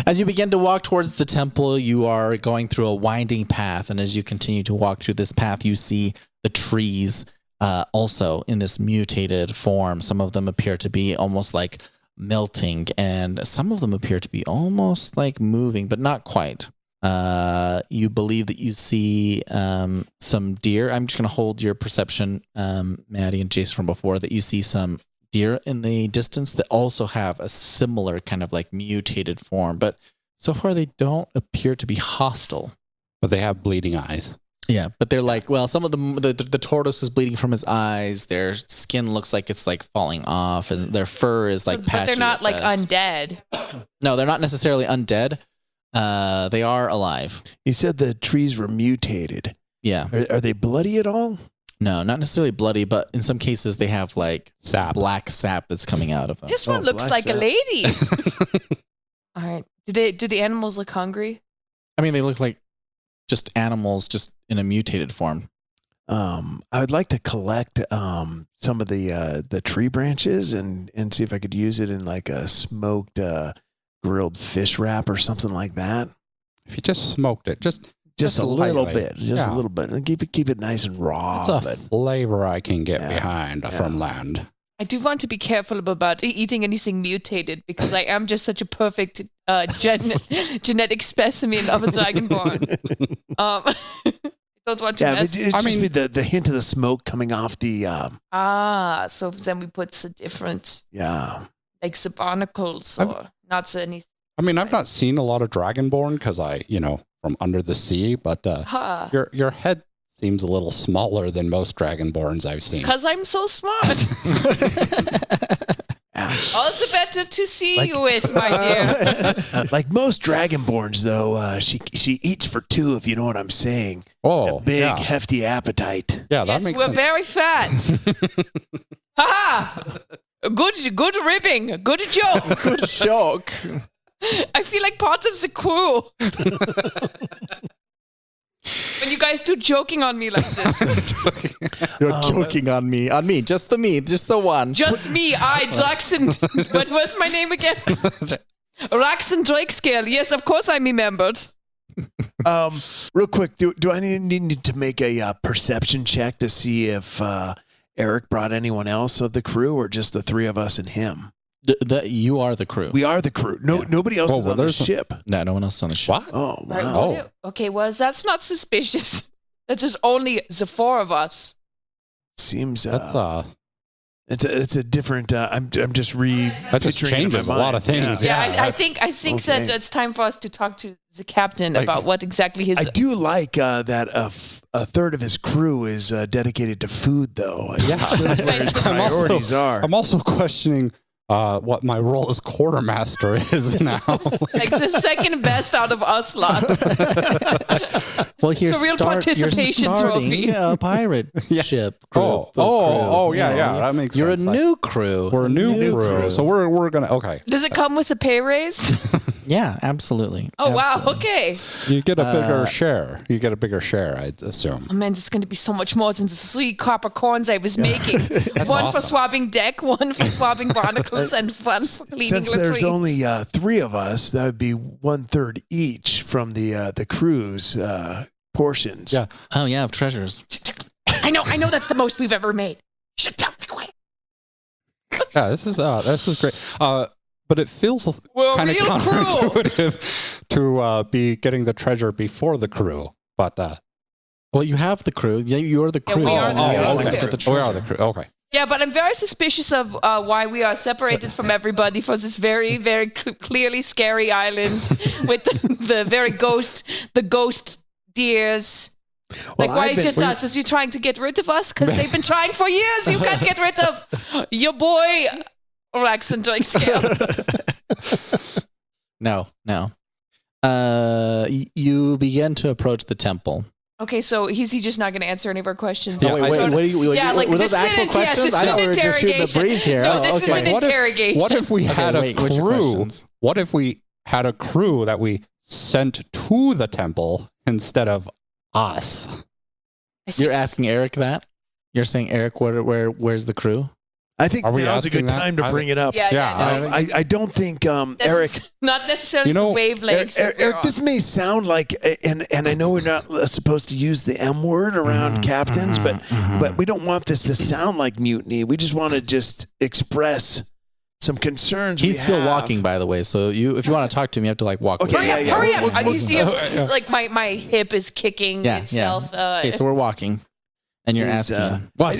S2: As you begin to walk towards the temple, you are going through a winding path. And as you continue to walk through this path, you see the trees also in this mutated form. Some of them appear to be almost like melting, and some of them appear to be almost like moving, but not quite. You believe that you see some deer. I'm just going to hold your perception, Maddie and Jason, from before, that you see some deer in the distance that also have a similar kind of like mutated form, but so far they don't appear to be hostile.
S5: But they have bleeding eyes.
S2: Yeah, but they're like, well, some of them, the tortoise is bleeding from his eyes. Their skin looks like it's like falling off, and their fur is like patchy.
S4: But they're not
S2: at
S4: like
S2: best.
S4: undead.
S2: No, they're not necessarily undead. They are alive.
S3: You said the trees were mutated.
S2: Yeah.
S3: Are they bloody at all?
S2: No, not necessarily bloody, but in some cases they have like
S5: Sap.
S2: black sap that's coming out of them.
S4: This one looks
S3: black
S4: like a
S3: sap.
S4: lady. All right. Do the animals look hungry?
S2: I mean, they look like just animals, just in a mutated form.
S3: I would like to collect some of the tree branches and see if I could use it in like a smoked grilled fish wrap or something like that.
S5: If you just smoked it, just
S3: a little
S5: lightly.
S3: bit, just a
S5: Yeah.
S3: little bit, and keep it nice and raw.
S5: It's a
S3: but
S5: flavor I can get
S3: Yeah.
S5: behind from land.
S4: I do want to be careful about eating anything mutated because I am just such a perfect genetic specimen of a dragonborn. I don't want to
S3: yeah,
S4: mess.
S3: it's just be the hint of the smoke coming off the
S4: So then we put some different,
S3: yeah.
S4: like some barnacles or not so any.
S5: I mean, I've not seen a lot of Dragonborn because from under the sea, but your head seems a little smaller than most Dragonborns I've seen.
S4: Because I'm so smart. All the better to see you with, my dear.
S3: Like most dragonborns, though, she eats for two, if you know what I'm saying.
S5: Oh,
S3: A big,
S5: yeah.
S3: hefty appetite.
S5: Yeah, that
S4: Yes,
S5: makes
S4: we're
S5: sense.
S4: very fat. Ha! Good ribbing. Good joke.
S2: Good joke.
S4: I feel like part of the crew. When you guys do joking on me like this.
S2: You're joking on me, just the one.
S4: Just me, Jackson. What was my name again? Raxon Drakescale. Yes, of course I remembered.
S3: Real quick, do I need to make a perception check to see if Eric brought anyone else of the crew or just the three of us and him?
S2: You are the crew.
S3: We are the crew. Nobody else is on the ship.
S2: No one else is on the ship.
S5: What?
S3: Oh,
S4: Right,
S3: wow.
S4: okay, well, that's not suspicious. That's just only the four of us.
S3: Seems
S5: That's
S3: it's a different. I'm just
S5: that just
S3: picturing it in my
S5: changes a lot of
S3: mind.
S5: things.
S4: Yeah,
S5: Yeah,
S4: I think
S3: okay.
S4: that it's time for us to talk to the captain
S5: Like-
S4: about what exactly his.
S3: I do like that a third of his crew is dedicated to food, though.
S5: Yeah.
S3: Shows where his priorities are.
S5: I'm also questioning what my role as quartermaster is now.
S4: like the second best out of us lot.
S2: Well, here's
S4: It's a real participation trophy.
S2: A pirate ship. Crew.
S5: Yeah. That makes
S2: You're
S5: sense.
S2: a new crew.
S5: We're a new crew. So we're gonna
S4: Does it come with a pay raise?
S2: Yeah, absolutely.
S4: Oh wow,
S2: Absolutely.
S4: okay.
S5: You get a bigger share. You get a bigger share, I'd assume.
S4: Oh man, it's going to be so much more than the 3 copper coins I was making. One for
S5: awesome.
S4: swabbing deck, one for swabbing barnacles, and one for cleaning
S3: Since there's
S4: latrines.
S3: only 3 of us, that would be 1/3 each from the crew's portions.
S5: Yeah.
S2: Oh yeah, of treasures.
S4: I know that's the most we've ever made. Shut up, be quiet.
S5: Yeah, this is great. But it feels
S4: We're a
S5: kind of
S4: real crew.
S5: counterintuitive to be getting the treasure before the crew. But
S2: Well, you have the crew. Yeah, you're the
S4: Yeah,
S2: crew.
S4: we are the crew.
S2: You
S4: Okay.
S2: get the
S5: we are
S2: treasure.
S5: the crew. Okay.
S4: Yeah, but I'm very suspicious of why we are separated from everybody for this very, very clearly scary island with the very ghost deers. Like, why is just us? Is you trying to get rid of us? Because they've been trying for years. You can't get rid of your boy, Raxon Drakescale.
S2: No. You begin to approach the temple.
S4: Okay, so is he just not going to answer any of our questions?
S5: Yeah,
S2: Wait,
S5: I
S2: what
S5: don't-
S2: are you?
S4: Yeah, like
S2: were
S4: this
S2: those
S4: is
S2: actual
S4: an,
S2: questions?
S4: yes,
S2: I thought we were just shooting the breeze here.
S4: No,
S2: Oh,
S4: this is
S2: okay.
S4: an interrogation.
S5: What if we had a
S2: what's your
S5: crew?
S2: questions?
S5: What if we had a crew that we sent to the temple instead of us?
S2: You're asking Eric that? You're saying, Eric, where's the crew?
S3: I think
S5: Are we
S3: now's a good
S5: asking that?
S3: time to bring it up.
S4: Yeah.
S5: Yeah,
S4: No,
S3: I don't think
S4: that's
S3: Eric.
S4: not necessarily
S5: You know,
S4: the wavelengths. that we're
S3: Eric,
S4: on.
S3: this may sound like, and I know we're not supposed to use the M word around captains, but we don't want this to sound like mutiny. We just want to just express some concerns.
S2: He's
S3: we
S2: still
S3: have.
S2: walking, by the way. So if you want to talk to him, you have to walk.
S3: Okay,
S2: with him.
S4: Hurry up!
S3: We'll-
S4: You see, like my hip is kicking
S2: Yeah,
S4: itself.
S2: Okay, so we're walking. And you're
S3: is,
S2: asking what?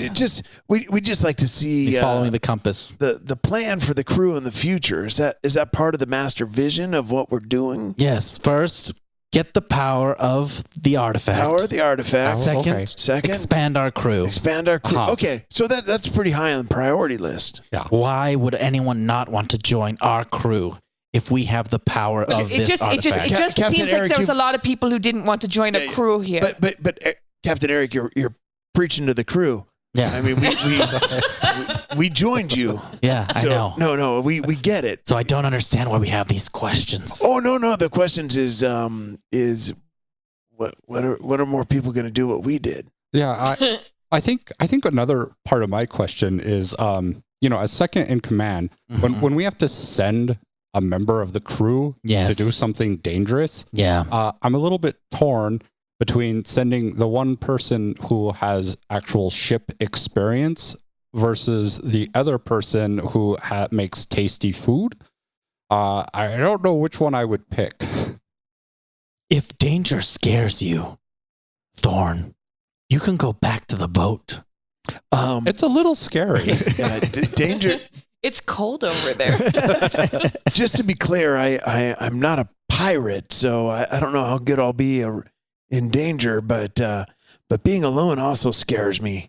S3: We just like to see
S2: He's following the compass.
S3: the plan for the crew in the future. Is that part of the master vision of what we're doing?
S2: Yes. First, get the power of the artifact.
S3: Power of the artifact.
S2: Second, expand our crew.
S3: Expand our crew. Okay, so that's pretty high on the priority list.
S5: Yeah.
S2: Why would anyone not want to join our crew if we have the power of this artifact?
S4: It just
S3: Captain
S4: seems
S3: Eric,
S4: like there was a lot of people who didn't want to join a crew here.
S3: But Captain Eric, you're preaching to the crew.
S2: Yeah.
S3: I mean, we joined you.
S2: Yeah, I know.
S3: No, we get it.
S2: So I don't understand why we have these questions.
S3: Oh no. The questions is what are more people going to do what we did?
S5: Yeah, I think another part of my question is, as second in command, when we have to send a member of the crew to do something dangerous, I'm a little bit torn between sending the one person who has actual ship experience versus the other person who makes tasty food. I don't know which one I would pick.
S2: If danger scares you, Thorn, you can go back to the boat.
S5: It's a little scary.
S3: Danger.
S4: It's cold over there.
S3: Just to be clear, I'm not a pirate, so I don't know how good I'll be in danger, but being alone also scares me.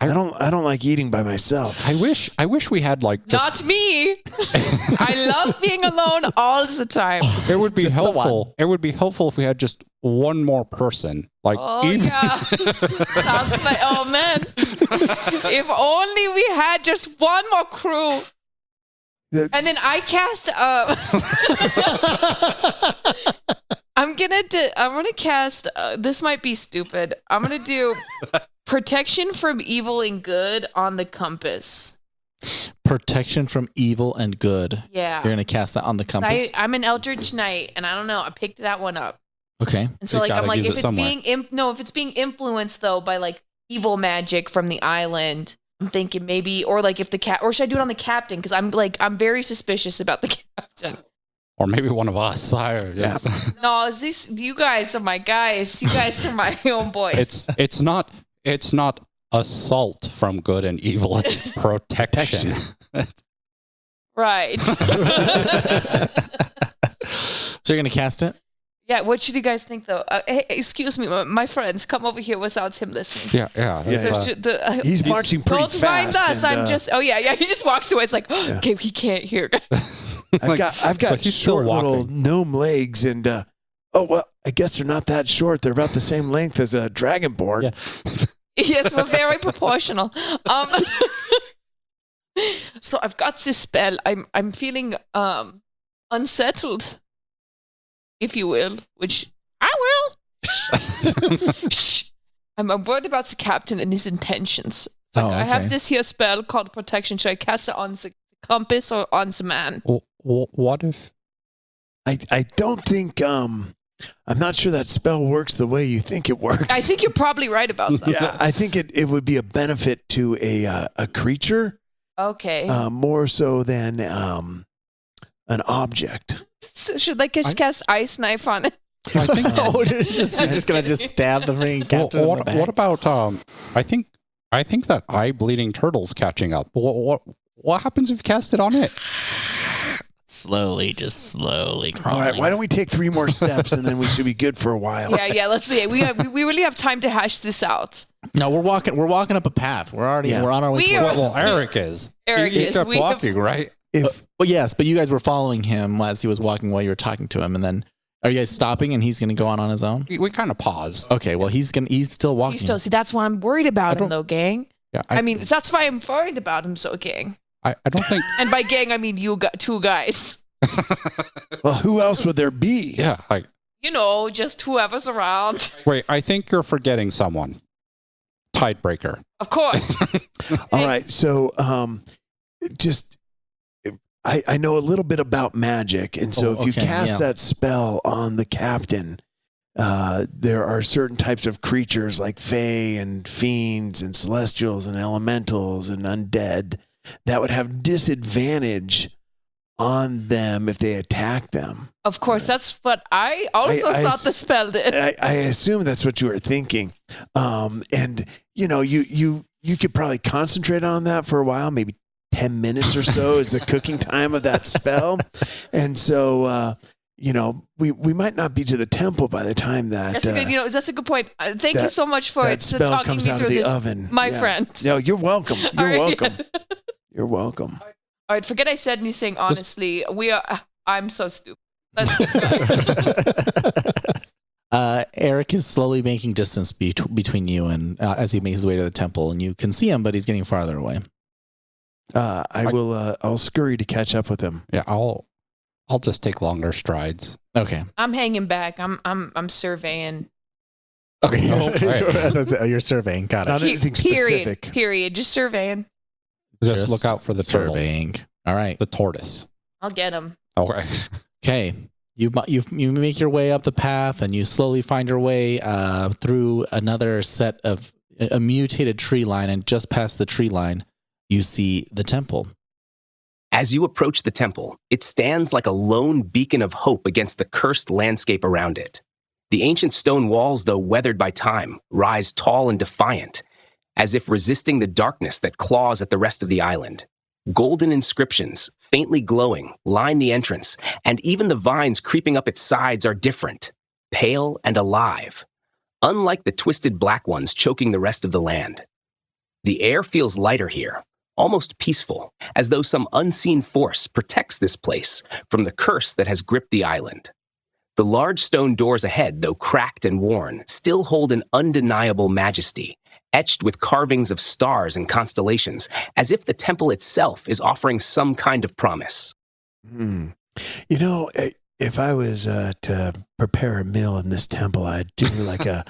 S3: I don't like eating by myself.
S5: I wish we had just,
S4: Not me. I love being alone all the time.
S5: It would be
S2: Just
S5: helpful. It would be helpful if we had just one more person.
S4: Yeah. Sounds like, oh man. If only we had just one more crew. And then I cast I'm gonna cast this might be stupid. I'm gonna do protection from evil and good on the compass.
S2: Protection from evil and good.
S4: Yeah.
S2: You're going to cast that on the compass?
S4: I'm an Eldritch Knight, and I don't know. I picked that one up.
S2: Okay.
S4: And so, I'm like, if it's being influenced though by evil magic from the island, I'm thinking maybe, or if the or should I do it on the captain? Because I'm very suspicious about the captain.
S5: Or maybe one of us.
S4: No, you guys are my guys. You guys are my own boys.
S5: It's not assault from good and evil. It's protection.
S4: Right.
S2: So you're going to cast it?
S4: Yeah, what should you guys think, though? Hey, excuse me, my friends, come over here without him listening.
S5: Yeah.
S3: He's marching pretty
S4: don't
S3: fast.
S4: Don't mind us. I'm just. Oh yeah. He just walks away. It's like, okay, he can't hear.
S3: I've got short little gnome legs, and I guess they're not that short. They're about the same length as a dragonborn.
S5: Yeah.
S4: Yes, we're very proportional. So I've got this spell. I'm feeling unsettled, if you will, which I will. I'm worried about the captain and his intentions. So I have this here spell called protection. Should I cast it on the compass or on the man?
S5: What if?
S3: I don't think. I'm not sure that spell works the way you think it works.
S4: I think you're probably right about that.
S3: Yeah, I think it would be a benefit to a creature.
S4: Okay.
S3: More so than an object.
S4: So should I cast ice knife on it?
S5: I think.
S2: You're just gonna stab the freaking captain.
S5: What about? I think that eye bleeding turtle's catching up. What happens if you cast it on it?
S2: Slowly crawling.
S3: All right, why don't we take 3 more steps and then we should be good for a while.
S4: Yeah. Let's see. We really have time to hash this out.
S2: No, we're walking up a path. We're on our way.
S5: Well, Eric is. He kept walking, right?
S2: Yes, but you guys were following him as he was walking while you were talking to him, and then are you guys stopping and he's going to go on his own?
S5: We kind of paused.
S2: Okay, well he's still walking.
S4: See, that's why I'm worried about him, though, gang.
S5: Yeah,
S4: I mean, that's why I'm worried about him, so gang.
S5: I don't think.
S4: And by gang, I mean you got 2 guys.
S3: Well, who else would there be?
S5: Yeah,
S4: just whoever's around.
S5: Wait, I think you're forgetting someone. Tidebreaker.
S4: Of course.
S3: All right, so I know a little bit about magic, and so if you cast that spell on the captain, there are certain types of creatures like fae and fiends and celestials and elementals and undead that would have disadvantage on them if they attack them.
S4: Of course, that's what I also thought the spell did.
S3: I assume that's what you were thinking. And you could probably concentrate on that for a while, maybe 10 minutes or so is the cooking time of that spell. And so, we might not be to the temple by the time that.
S4: That's a good point. Thank you so much for
S3: spell
S4: talking
S3: comes
S4: me
S3: out
S4: through
S3: of the
S4: this,
S3: oven.
S4: my friend.
S3: No, you're welcome. You're
S4: All right.
S3: welcome. You're welcome.
S4: All right, forget I said anything. Honestly, I'm so stupid. Let's keep going.
S2: Eric is slowly making distance between you and as he makes his way to the temple, and you can see him, but he's getting farther away.
S3: I'll scurry to catch up with him.
S5: Yeah, I'll just take longer strides.
S2: Okay.
S4: I'm hanging back. I'm surveying.
S2: Okay.
S5: Oh, right.
S2: You're surveying. Got it.
S3: Not anything specific.
S4: Period. Just surveying.
S5: Just look out for the turtle,
S2: surveying. All right.
S5: the tortoise.
S4: I'll get him.
S5: Okay.
S2: Okay. You make your way up the path, and you slowly find your way through another set of a mutated tree line, and just past the tree line, you see the temple.
S6: As you approach the temple, it stands like a lone beacon of hope against the cursed landscape around it. The ancient stone walls, though weathered by time, rise tall and defiant, as if resisting the darkness that claws at the rest of the island. Golden inscriptions, faintly glowing, line the entrance, and even the vines creeping up its sides are different, pale and alive, unlike the twisted black ones choking the rest of the land. The air feels lighter here, almost peaceful, as though some unseen force protects this place from the curse that has gripped the island. The large stone doors ahead, though cracked and worn, still hold an undeniable majesty, etched with carvings of stars and constellations, as if the temple itself is offering some kind of promise.
S3: If I was to prepare a meal in this temple, I'd do like a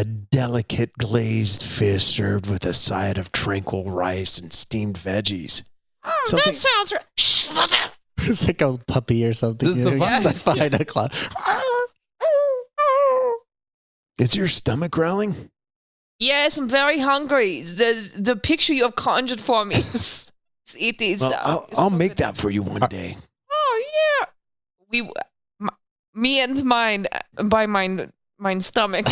S3: delicate glazed fish served with a side of tranquil rice and steamed veggies.
S4: That sounds right. Shh, what's up?
S2: It's like a puppy or something.
S5: This is the vibe.
S2: That's behind a cloud.
S3: Is your stomach growling?
S4: Yes, I'm very hungry. The picture you have conjured for me. It is.
S3: Well, I'll make that for you one day.
S4: Oh yeah. Me and mine stomach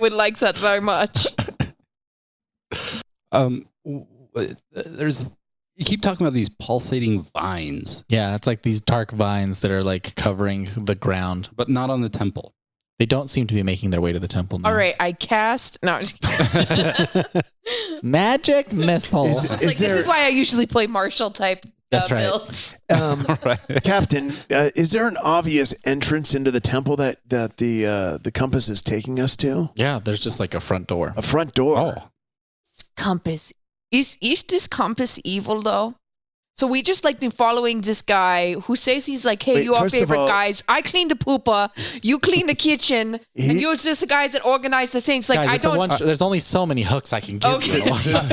S4: would like that very much.
S5: You keep talking about these pulsating vines,
S2: Yeah, it's like these dark vines that are like covering the ground.
S5: but not on the temple.
S2: They don't seem to be making their way to the temple now.
S4: All right, I cast. No, I'm just kidding.
S2: Magic missile.
S4: This is why I usually play martial type
S2: That's right.
S4: builds.
S3: Captain, is there an obvious entrance into the temple that the compass is taking us to?
S2: Yeah, there's just like a front door.
S3: A front door.
S5: Oh,
S4: Compass. Is this compass evil though? So we just like been following this guy who says he's like, hey,
S3: Wait,
S4: you are
S3: first of
S4: favorite
S3: all-
S4: guys. I clean the pooper, you clean the kitchen, and you're just the guys that organize the things. Like
S2: Guys,
S4: I
S2: it's a
S4: don't.
S2: there's only so many hooks I can give
S4: Okay.
S2: you.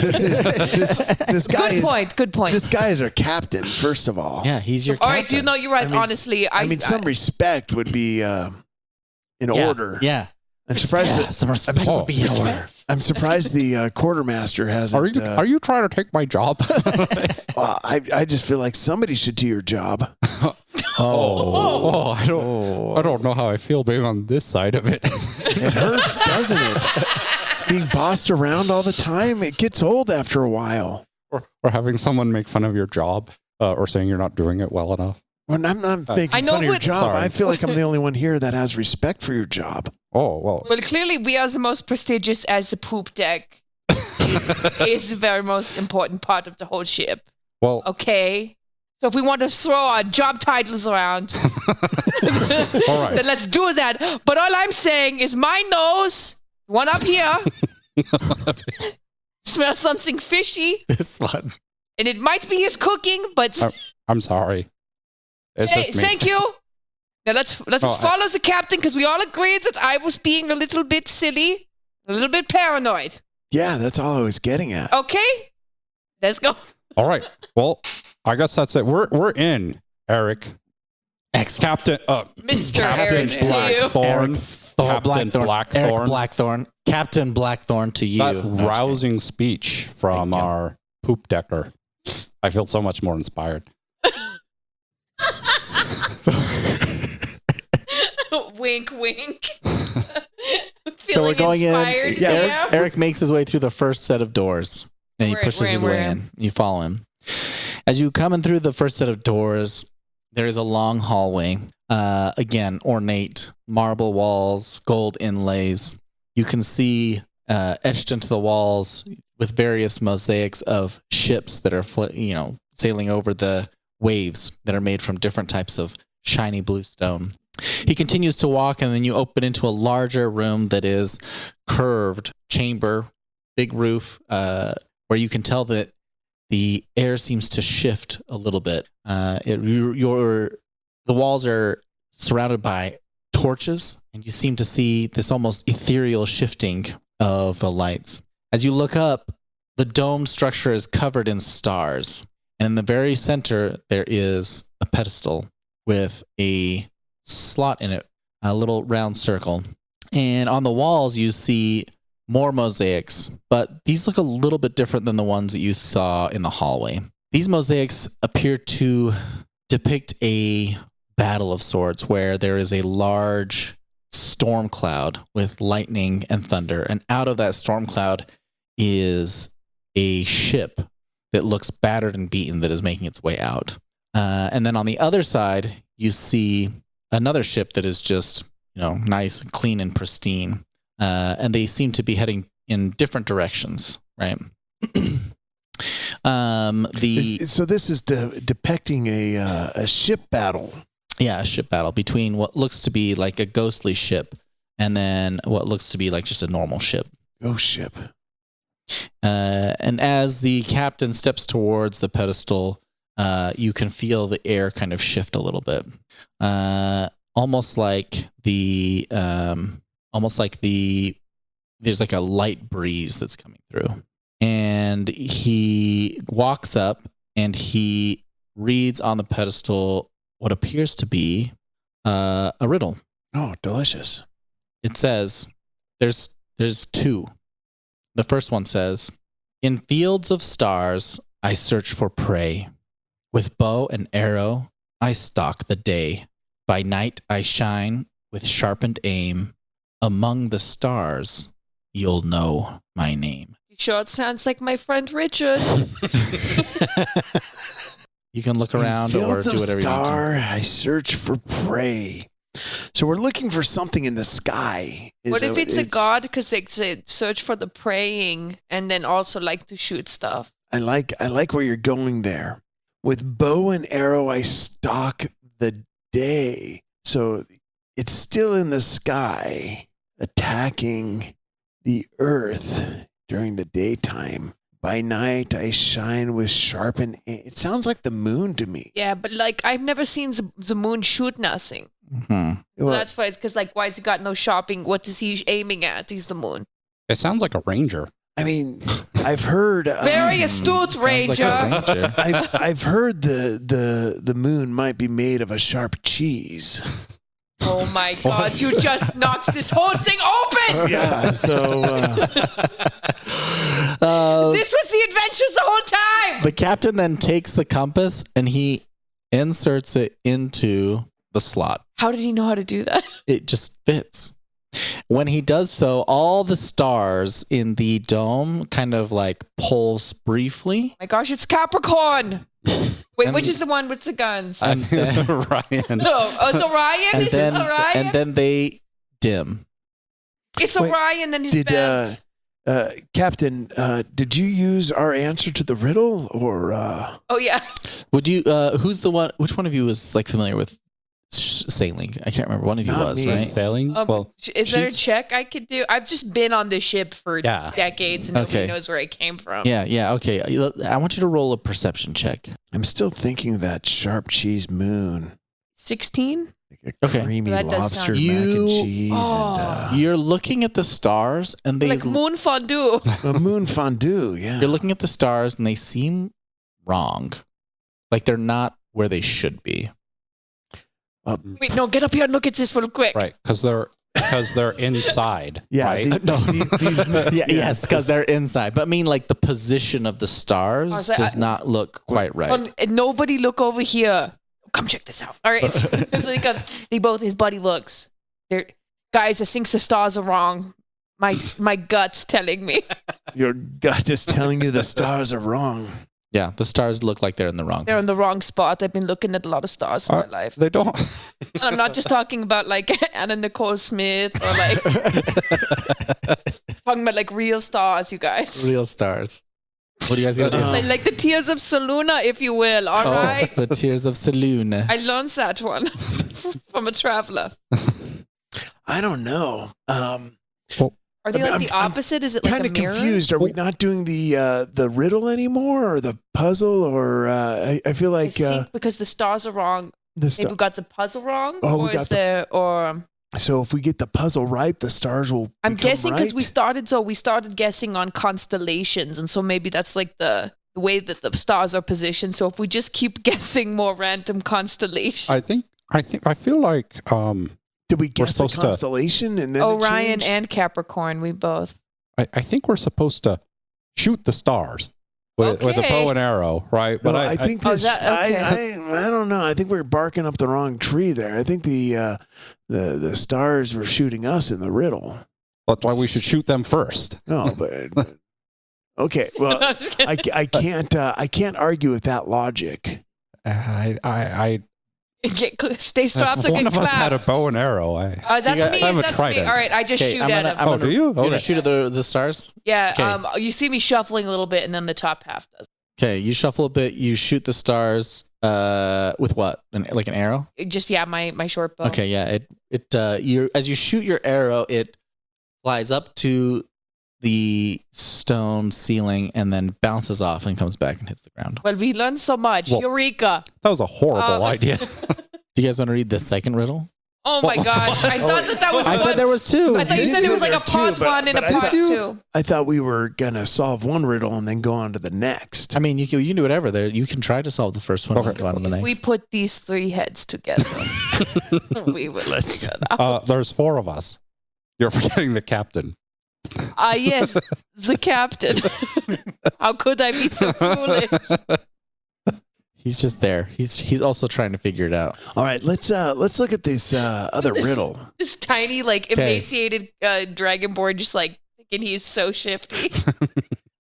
S3: This guy
S4: Good
S3: is
S4: point. Good point.
S3: This guy is our captain. First of all,
S2: Yeah, he's your
S4: All
S2: captain.
S4: right, you know you're right. Honestly,
S3: some respect would be in order.
S2: Yeah.
S3: I'm surprised.
S2: Yeah, some respect would be in order.
S3: I'm surprised the quartermaster hasn't.
S5: are you trying to take my job?
S3: Well, I just feel like somebody should do your job.
S5: I don't know how I feel being on this side of it.
S3: It hurts, doesn't it? Being bossed around all the time, it gets old after a while.
S5: or having someone make fun of your job, or saying you're not doing it well enough.
S3: When I'm not making
S4: I know
S3: fun of your
S4: what-
S3: job,
S5: Sorry.
S3: I feel like I'm the only one here that has respect for your job.
S5: Oh, well.
S4: Well, clearly we are the most prestigious as the poop deck is the very most important part of the whole ship.
S5: Well,
S4: Okay. So if we want to throw our job titles around,
S5: all right.
S4: then let's do that. But all I'm saying is my nose, one up here, smells something fishy,
S2: This one.
S4: and it might be his cooking, but
S5: I'm sorry. It's
S4: hey,
S5: just me.
S4: thank you. Now let's
S5: Oh,
S4: follow the captain because we all agreed that I was being a little bit silly, a little bit paranoid.
S3: Yeah, that's all I was getting at.
S4: Okay, let's go.
S5: All right. Well, I guess that's it. We're in, Eric.
S2: Excellent.
S5: Captain,
S4: Mr.
S5: Captain
S4: Eric to you.
S5: Blackthorn.
S2: Thor-
S5: Captain Blackthorn.
S2: Eric Blackthorn. Captain Blackthorn to you.
S5: That rousing speech from
S2: Thank you.
S5: our poop decker. I feel so much more inspired.
S2: So,
S4: Wink, wink.
S2: so we're going
S4: inspired.
S2: in. Eric makes his way through the first set of doors, and he pushes his way in. You follow him. As you come in through the first set of doors, there is a long hallway. Again, ornate marble walls, gold inlays. You can see etched into the walls with various mosaics of ships that are sailing over the waves that are made from different types of shiny blue stone. He continues to walk, and then you open into a larger room that is curved chamber, big roof, where you can tell that the air seems to shift a little bit. The walls are surrounded by torches, and you seem to see this almost ethereal shifting of the lights. As you look up, the dome structure is covered in stars, and in the very center, there is a pedestal with a slot in it, a little round circle. And on the walls, you see more mosaics, but these look a little bit different than the ones that you saw in the hallway. These mosaics appear to depict a battle of sorts where there is a large storm cloud with lightning and thunder, and out of that storm cloud is a ship that looks battered and beaten that is making its way out. And then on the other side, you see another ship that is just, nice and clean and pristine. And they seem to be heading in different directions, right?
S3: So this is depicting a ship battle.
S2: Yeah, a ship battle between what looks to be like a ghostly ship and then what looks to be like just a normal ship.
S3: Ghost ship.
S2: And as the captain steps towards the pedestal, you can feel the air kind of shift a little bit, almost like there's like a light breeze that's coming through. And he walks up and he reads on the pedestal what appears to be a riddle.
S3: Oh, delicious.
S2: It says, there's two. The first one says, "In fields of stars, I search for prey. With bow and arrow, I stalk the day. By night, I shine with sharpened aim. Among the stars, you'll know my name."
S4: You sure it sounds like my friend Richard?
S2: You can look around or do whatever you want to.
S3: I search for prey. So we're looking for something in the sky.
S4: What if it's a god? Because they say search for the praying and then also like to shoot stuff.
S3: I like where you're going there. With bow and arrow, I stalk the day. So it's still in the sky, attacking the earth during the daytime. By night, I shine with sharpened aim. It sounds like the moon to me.
S4: Yeah, but like I've never seen the moon shoot nothing.
S2: Mm-hmm.
S4: So that's why it's because like why has he got no shopping? What is he aiming at? He's the moon.
S5: It sounds like a ranger.
S3: I mean, I've heard
S4: very astute ranger.
S3: I've heard the moon might be made of a sharp cheese.
S4: Oh my God! You just knocked this whole thing open.
S3: Yeah. So
S4: this was the adventures the whole time.
S2: The captain then takes the compass and he inserts it into the slot.
S4: How did he know how to do that?
S2: It just fits. When he does so, all the stars in the dome kind of like pulse briefly.
S4: My gosh, it's Capricorn. Wait, which is the one with the guns?
S2: And then,
S5: Orion.
S4: No, it's Orion. Is it Orion?
S2: And then they dim.
S4: It's Orion, then he's bent.
S3: Captain, did you use our answer to the riddle or?
S4: Oh yeah.
S2: Would you? Who's the one? Which one of you was like familiar with sailing? I can't remember. One of you
S3: Not
S2: was
S3: me.
S2: right.
S5: Sailing?
S2: Well,
S4: is there a check I could do? I've just been on this ship for decades and nobody knows where I came from.
S2: Yeah. Okay. I want you to roll a perception check.
S3: I'm still thinking of that sharp cheese moon.
S4: 16?
S3: Like a creamy
S4: That does
S3: lobster
S4: sound-
S3: mac and
S2: You-
S3: cheese
S2: You're looking at the stars, and they
S4: Like moon fondue.
S3: a moon fondue. Yeah.
S2: You're looking at the stars, and they seem wrong. Like they're not where they should be.
S4: Wait, no, get up here and look at this real quick.
S5: Right, because they're inside.
S3: Yeah.
S5: right?
S2: Yes, because they're inside. But I mean, like the position of the stars
S4: Oh, so
S2: does not look quite right.
S4: And nobody look over here. come check this out. All right. So he comes. His buddy looks. They're, guys, I think the stars are wrong. My gut's telling me.
S3: Your gut is telling you the stars are wrong.
S2: Yeah, the stars look like they're in the wrong.
S4: They're in the wrong spot. I've been looking at a lot of stars in my life.
S5: They don't.
S4: And I'm not just talking about like Anna Nicole Smith or like talking about like real stars, you guys.
S2: Real stars. What do you guys got to do?
S4: Like the tears of Saluna, if you will. All right.
S2: The tears of Saloon.
S4: I learned that one from a traveler.
S3: I don't know.
S4: Are they like the opposite? Is it like
S3: kind
S4: a
S3: of
S4: mirror?
S3: confused. Are we not doing the riddle anymore, or the puzzle, or I feel
S4: I
S3: like
S4: think because the stars are wrong. Maybe we got the puzzle wrong,
S3: Oh,
S4: or is there or?
S3: So if we get the puzzle right, the stars will.
S4: I'm guessing because
S3: right?
S4: we started guessing on constellations, and so maybe that's like the way that the stars are positioned. So if we just keep guessing more random constellations,
S5: I feel like
S3: Did we guess the
S5: supposed to-
S3: constellation and then
S4: Orion
S3: it changed?
S4: and Capricorn, we both.
S5: I think we're supposed to shoot the stars with a
S4: Okay.
S5: bow and arrow, right?
S3: No,
S5: But
S3: I think
S4: Oh,
S3: this.
S4: is that- okay.
S3: I don't know. I think we're barking up the wrong tree there. I think the stars were shooting us in the riddle.
S5: that's why we should shoot them first.
S3: No, but okay. Well,
S4: I'm just kidding.
S3: I can't argue with that logic.
S4: Stay strapped
S5: if
S4: to
S5: one
S4: get
S5: of us had a
S4: clapped.
S5: bow and arrow,
S4: That's
S2: got-
S4: me.
S5: I have a
S4: That's me.
S5: trident.
S4: All right, I just shoot at him.
S5: Oh, do you?
S2: You're gonna
S5: Okay.
S2: shoot at the stars?
S4: Yeah.
S2: Okay.
S4: You see me shuffling a little bit, and then the top half does.
S2: Okay, you shuffle a bit. You shoot the stars. With what? Like an arrow?
S4: Just my short bow.
S2: Okay, yeah. As you shoot your arrow, it flies up to the stone ceiling and then bounces off and comes back and hits the ground.
S4: Well, we learned so much.
S5: Well-
S4: Eureka!
S5: That was a horrible
S4: Oh.
S5: idea.
S2: Do you guys want to read the second riddle?
S4: Oh my gosh! I thought that was.
S2: I
S4: one.
S2: said there was two.
S4: I thought you said it was like a
S3: There
S4: part
S3: too, but-
S4: one and a
S3: but I
S4: part
S3: thought-
S4: two.
S3: I thought we were gonna solve one riddle and then go on to the next.
S2: I mean, you can do whatever. There, you can try to solve the first one and go on to the next.
S4: We put these three heads together. We would
S5: There's four of us. You're forgetting the captain.
S4: Yes, the captain. How could I be so foolish?
S2: He's just there. He's also trying to figure it out.
S3: All right, let's look at this other riddle.
S4: This tiny, like emaciated dragonborn, just like thinking he's so shifty.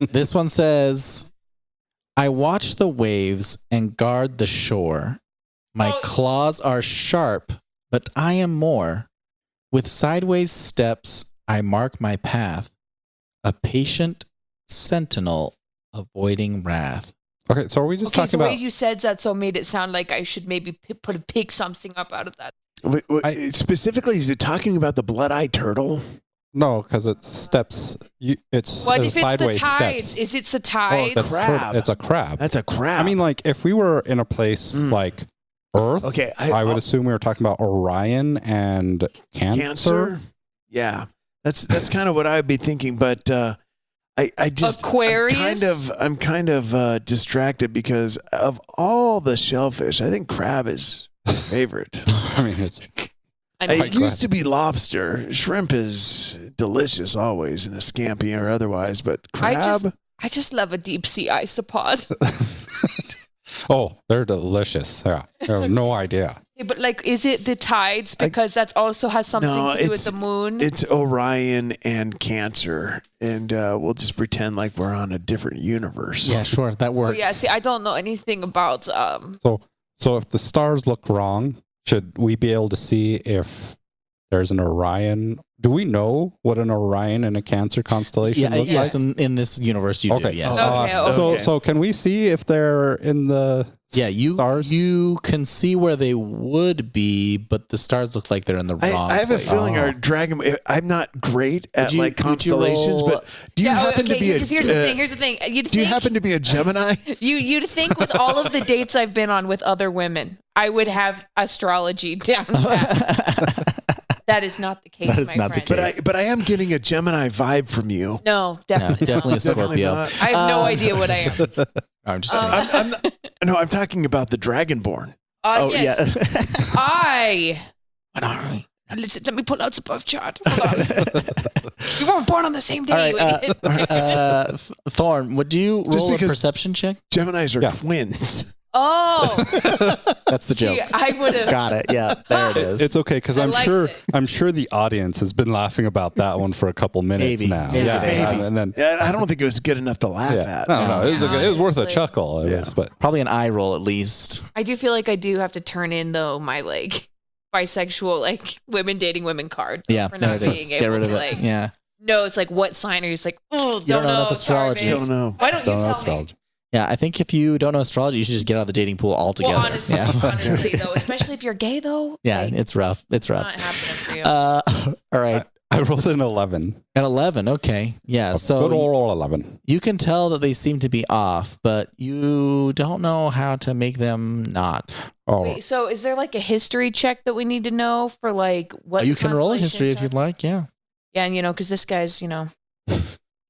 S2: This one says, "I watch the waves and guard the shore. My claws are sharp, but I am more. With sideways steps, I mark my path. A patient sentinel avoiding wrath."
S5: Okay, so are we just
S4: Okay,
S5: talking
S4: so the way
S5: about?
S4: you said that, so made it sound like I should maybe pick something up out of that.
S3: Specifically, is it talking about the blood-eyed turtle?
S5: No, because it steps. It's
S4: What
S5: a
S4: if it's the
S5: sideways
S4: tides?
S5: steps.
S4: Is it the tides?
S5: That's
S3: crab.
S5: It's a crab.
S3: That's a crab.
S5: I mean, like if we were in a place like Earth,
S3: okay,
S5: I would assume we were talking about Orion and Cancer.
S3: Yeah, that's kind of what I'd be thinking, but I just
S4: Aquarius?
S3: I'm kind of distracted because of all the shellfish. I think crab is my favorite.
S5: I mean, it's
S3: It used to be lobster. Shrimp is delicious always in a scampi or otherwise, but crab.
S4: I just love a deep sea isopod.
S5: oh, they're delicious. Yeah, I have no idea.
S4: Yeah, but like, is it the tides? Because that also has something to do with the moon.
S3: It's Orion and Cancer, and we'll just pretend like we're on a different universe.
S2: Yeah, sure, that
S4: Oh
S2: works.
S4: yeah, see, I don't know anything about.
S5: So if the stars look wrong, should we be able to see if there's an Orion? Do we know what an Orion and a Cancer constellation look
S2: yes,
S5: like?
S2: in this universe you do. Yes.
S4: Okay.
S5: So can we see if they're in the stars?
S2: You can see where they would be, but the stars look like they're in the wrong.
S3: I have a
S2: place.
S3: feeling our dragon. I'm not great at like constellations,
S2: roll-
S3: but do you happen to be a?
S4: Because here's the thing. Here's the thing.
S3: Do you happen to be a Gemini?
S4: You'd think with all of the dates I've been on with other women, I would have astrology down pat. That is not the case,
S2: That is
S4: my
S2: not the
S4: friend.
S2: case.
S3: But I am getting a Gemini vibe from you.
S4: No, definitely,
S2: Definitely a
S4: not.
S2: Scorpio.
S3: not.
S4: I have no idea what I am.
S2: I'm just kidding.
S3: I'm talking about the Dragonborn.
S4: Yes. Now listen, let me pull out the birth chart. Hold on. You weren't born on the same day.
S2: All right,
S4: you idiot.
S2: Thorn, would you roll a
S3: because-
S2: perception check?
S3: Geminis are twins.
S4: Oh,
S2: That's the joke.
S4: see, I would have.
S2: Got it. Yeah, there it is.
S5: It's okay because
S4: I
S5: I'm
S4: liked
S5: sure
S4: it.
S5: I'm sure the audience has been laughing about that one for a couple minutes
S2: Maybe.
S5: now.
S2: Maybe
S5: yeah,
S2: they have.
S5: and then
S3: Yeah, I don't think it was good enough to laugh at.
S5: no, it was it was worth a
S4: Honestly.
S5: chuckle. It was, but
S2: Probably an eye roll at least.
S4: I do feel like I do have to turn in though my like bisexual like women dating women card.
S2: Yeah,
S4: for
S2: there
S4: not
S2: it
S4: being
S2: is.
S4: able
S2: Get rid
S4: to
S2: of it.
S4: like
S2: Yeah.
S4: no, it's like what sign are you? It's like oh,
S2: don't know enough
S4: sorry,
S2: astrology.
S4: babes.
S3: Don't know.
S4: Why don't you
S5: Don't know
S4: tell
S5: astrology.
S2: Yeah, I think if you don't know astrology, you should just get out of the dating pool altogether.
S4: Well, honestly,
S2: yeah.
S4: honestly though, especially if you're gay though.
S2: Yeah,
S4: like,
S2: it's rough. It's rough.
S4: not happening for you.
S2: All right.
S5: I rolled an 11.
S2: At 11, okay. Yeah,
S5: Good
S2: so
S5: old 11.
S2: you can tell that they seem to be off, but you don't know how to make them not.
S5: Oh,
S4: Wait, so is there like a history check that we need to know for like what?
S2: You can roll a history if
S4: constellations
S2: you'd
S4: are?
S2: like, yeah.
S4: Yeah, and because this guy's, all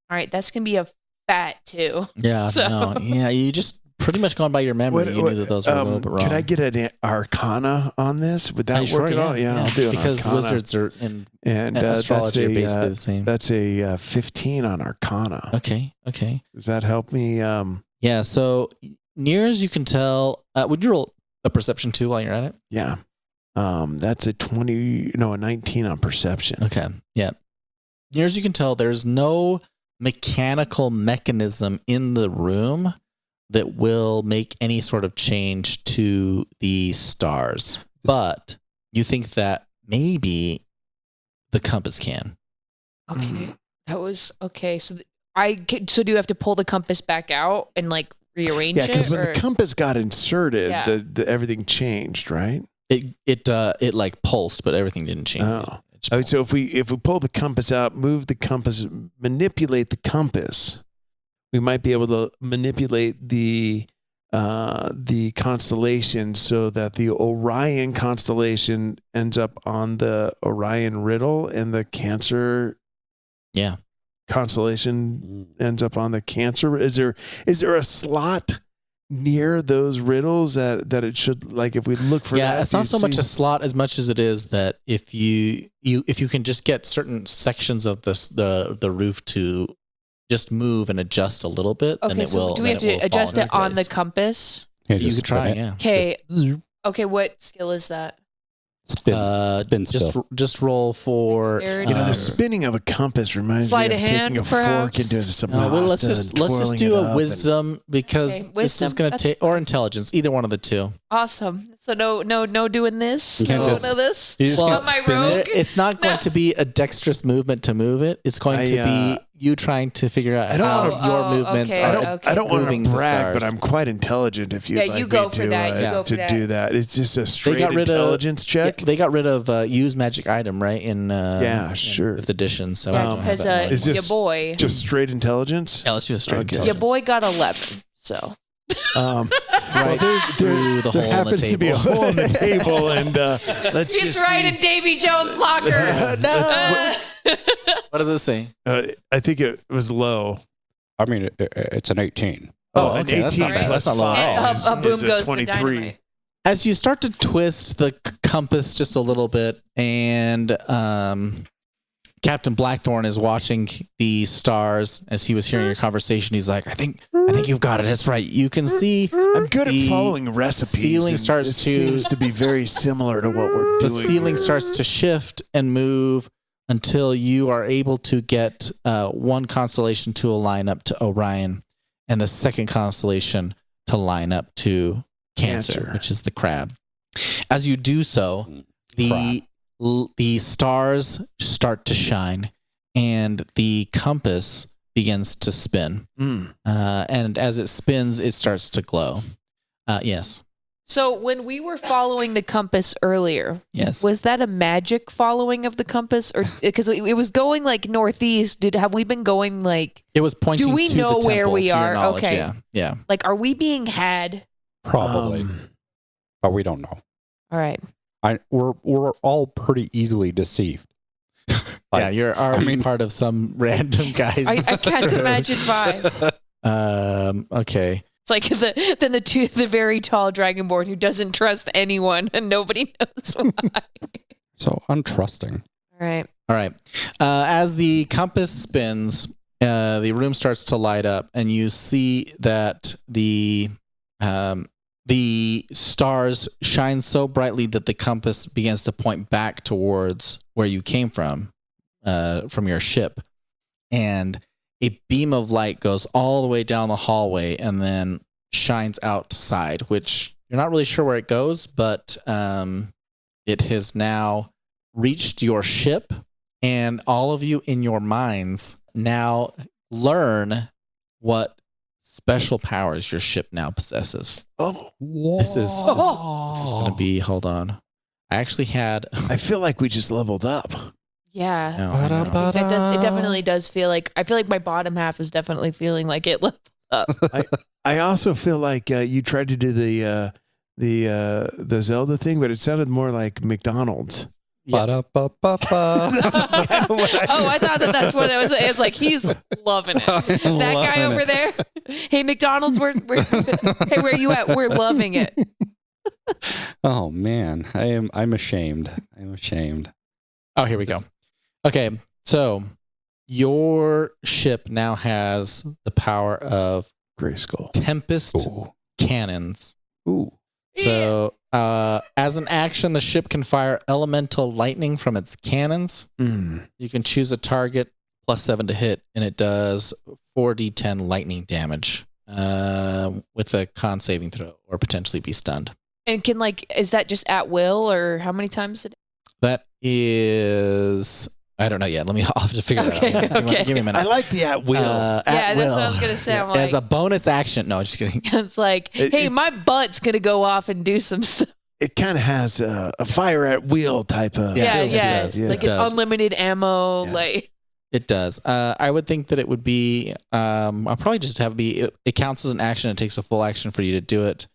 S4: right, that's gonna be a fat too.
S2: Yeah,
S4: So-
S2: no. Yeah, you just pretty much going by your memory, you knew that those were a little bit wrong.
S3: Could I get an arcana on this? Would that
S2: Sure,
S3: work at all? Yeah, I'll do an
S2: because
S3: arcana.
S2: wizards are in
S3: and
S2: astrology are basically the same.
S3: that's a 15 on arcana.
S2: Okay.
S3: Does that help me?
S2: Yeah, so near as you can tell, would you roll a perception too while you're at it?
S3: Yeah. That's a 19 on perception.
S2: Okay. Yeah. Near as you can tell, there's no mechanical mechanism in the room that will make any sort of change to the stars. But you think that maybe the compass can.
S4: Okay, that was okay. So so do you have to pull the compass back out and like rearrange
S3: Yeah, because
S4: it?
S3: when
S4: or-
S3: the compass got inserted,
S4: Yeah.
S3: everything changed, right?
S2: It like pulsed, but everything didn't change.
S3: Oh.
S2: It just
S3: Oh, so if we pull the compass out, move the compass, manipulate the compass, we might be able to manipulate the constellation so that the Orion constellation ends up on the Orion riddle and the Cancer
S2: Yeah.
S3: constellation ends up on the Cancer. Is there a slot near those riddles that it should, like, if we look for that?
S2: It's
S3: do
S2: not
S3: you
S2: so much
S3: see-
S2: a slot as much as it is that if you can just get certain sections of the roof to just move and adjust a little bit, then
S4: okay,
S2: it
S4: so
S2: will.
S4: do we
S2: then
S4: have
S2: it will
S4: to adjust
S2: fall
S4: it
S2: into
S4: on the
S2: place.
S4: compass?
S5: you
S2: You could try, yeah.
S4: Okay. Okay, what skill is that?
S5: Spin
S2: just
S5: skill.
S2: just roll for
S4: Dexterity.
S3: The spinning of a compass reminds
S4: Sleight
S3: me of
S4: of hand,
S3: taking a
S4: perhaps?
S3: fork into some
S2: No, well, let's
S3: pasta
S2: just
S3: and
S2: let's just
S3: twirling
S2: do
S3: it
S2: a
S3: up
S2: wisdom because
S4: Okay,
S2: this is
S4: wisdom,
S2: going to
S4: that's
S2: take or intelligence, either one of the two.
S4: Awesome. So no doing this.
S5: You can't
S4: No,
S5: just-
S4: no this.
S5: You just
S2: Well,
S5: can't
S4: Am I
S5: spin it.
S4: rogue?
S2: It's not going to be a dexterous movement to move it. It's going to be you trying to figure out
S3: I don't
S2: how
S3: wanna-
S2: your movements
S4: okay,
S2: are.
S4: okay.
S3: I don't want
S2: moving
S3: to
S2: the
S3: brag, but
S2: stars.
S3: I'm quite intelligent. If you'd
S4: Yeah,
S3: like
S4: you go
S3: me
S4: for
S3: to,
S4: that, you go
S3: to
S4: for that.
S3: do that, it's just a straight
S2: got rid of-
S3: intelligence check.
S2: Yeah, they got rid of use magic item, right? In
S3: Sure.
S2: with addition. So I
S4: Yeah,
S2: don't have
S4: because
S2: that one.
S3: Is
S4: your
S3: this-
S4: boy,
S3: just straight intelligence.
S2: Yeah, let's do a straight
S3: Okay.
S4: your
S2: intelligence.
S4: boy got 11. So
S2: right through the hole
S3: there
S2: in the
S3: happens to be a
S2: table.
S3: hole in the table, and let's
S4: it's
S3: just
S4: right
S3: see.
S4: in Davy Jones' locker.
S2: What does it say?
S3: I think it was low.
S5: I mean, it's an 18.
S2: Oh,
S3: an
S2: okay, that's not
S3: 18
S2: bad.
S3: plus
S2: That's not low at
S4: And
S2: all.
S3: is-
S4: a boom
S3: is a
S4: goes the
S3: 23.
S4: dynamite.
S2: As you start to twist the compass just a little bit, and Captain Blackthorn is watching the stars as he was hearing your conversation. He's like, I think you've got it. That's right. You can see
S3: I'm good
S2: the
S3: at following recipes.
S2: ceiling
S3: and
S2: starts
S3: this
S2: to-
S3: seems to be very similar to what we're
S2: the
S3: doing.
S2: ceiling
S3: here.
S2: starts to shift and move until you are able to get one constellation to align up to Orion and the second constellation to line up to Cancer, which is the crab. As you do so, the stars start to shine and the compass begins to spin. And as it spins, it starts to glow. Yes.
S4: So when we were following the compass earlier,
S2: Yes.
S4: was that a magic following of the compass, or because it was going like northeast? Have we been going like
S2: It was pointing
S4: Do we
S2: to
S4: know
S2: the
S4: where
S2: temple,
S4: we
S2: to your
S4: are?
S2: knowledge.
S4: Okay.
S2: Yeah. Yeah.
S4: like are we being had?
S5: Probably, but we don't know.
S4: All right.
S5: We're all pretty easily deceived.
S2: Yeah, you're already part of some random guys.
S4: I can't imagine why.
S2: Okay.
S4: It's like the very tall dragonborn who doesn't trust anyone and nobody knows why.
S5: So untrusting.
S4: All right.
S2: All right. As the compass spins, the room starts to light up, and you see that the the stars shine so brightly that the compass begins to point back towards where you came from your ship. And a beam of light goes all the way down the hallway and then shines outside, which you're not really sure where it goes, but it has now reached your ship, and all of you in your minds now learn what special powers your ship now possesses.
S3: Oh,
S2: This is going to be, hold on. I actually had...
S3: I feel like we just leveled up.
S4: Yeah.
S2: No, I know.
S4: It definitely does feel like, I feel like my bottom half is definitely feeling like it leveled up.
S3: I also feel like you tried to do the Zelda thing, but it sounded more like McDonald's.
S2: Yeah.
S4: Oh, I thought that's what it was. It's like, he's loving it. That guy over there. Hey, McDonald's, hey, where you at? We're loving it.
S5: Oh man, I'm ashamed. I'm ashamed.
S2: Oh, here we go. Okay, so your ship now has the power of
S3: Grayskull.
S2: Tempest cannons.
S3: Ooh.
S2: So, as an action, the ship can fire elemental lightning from its cannons. You can choose a target +7 to hit, and it does 4d10 lightning damage with a con saving throw, or potentially be stunned.
S4: And can is that just at will, or how many times a day?
S2: That is, I don't know yet. I'll have to figure it out. Give me a minute.
S3: I like the at will.
S4: Yeah, that's what I was gonna say. I'm
S2: As a bonus action. No, just kidding.
S4: It's like, hey, my butt's gonna go off and do some stuff.
S3: It kind of has a fire at will type of.
S4: Yeah,
S2: it does.
S4: Like
S2: It
S4: an
S2: does.
S4: unlimited ammo.
S3: Yeah.
S4: Like
S2: It does. I would think that it would be. I'll probably just have it be. It counts as an action. It takes a full action for you to do it,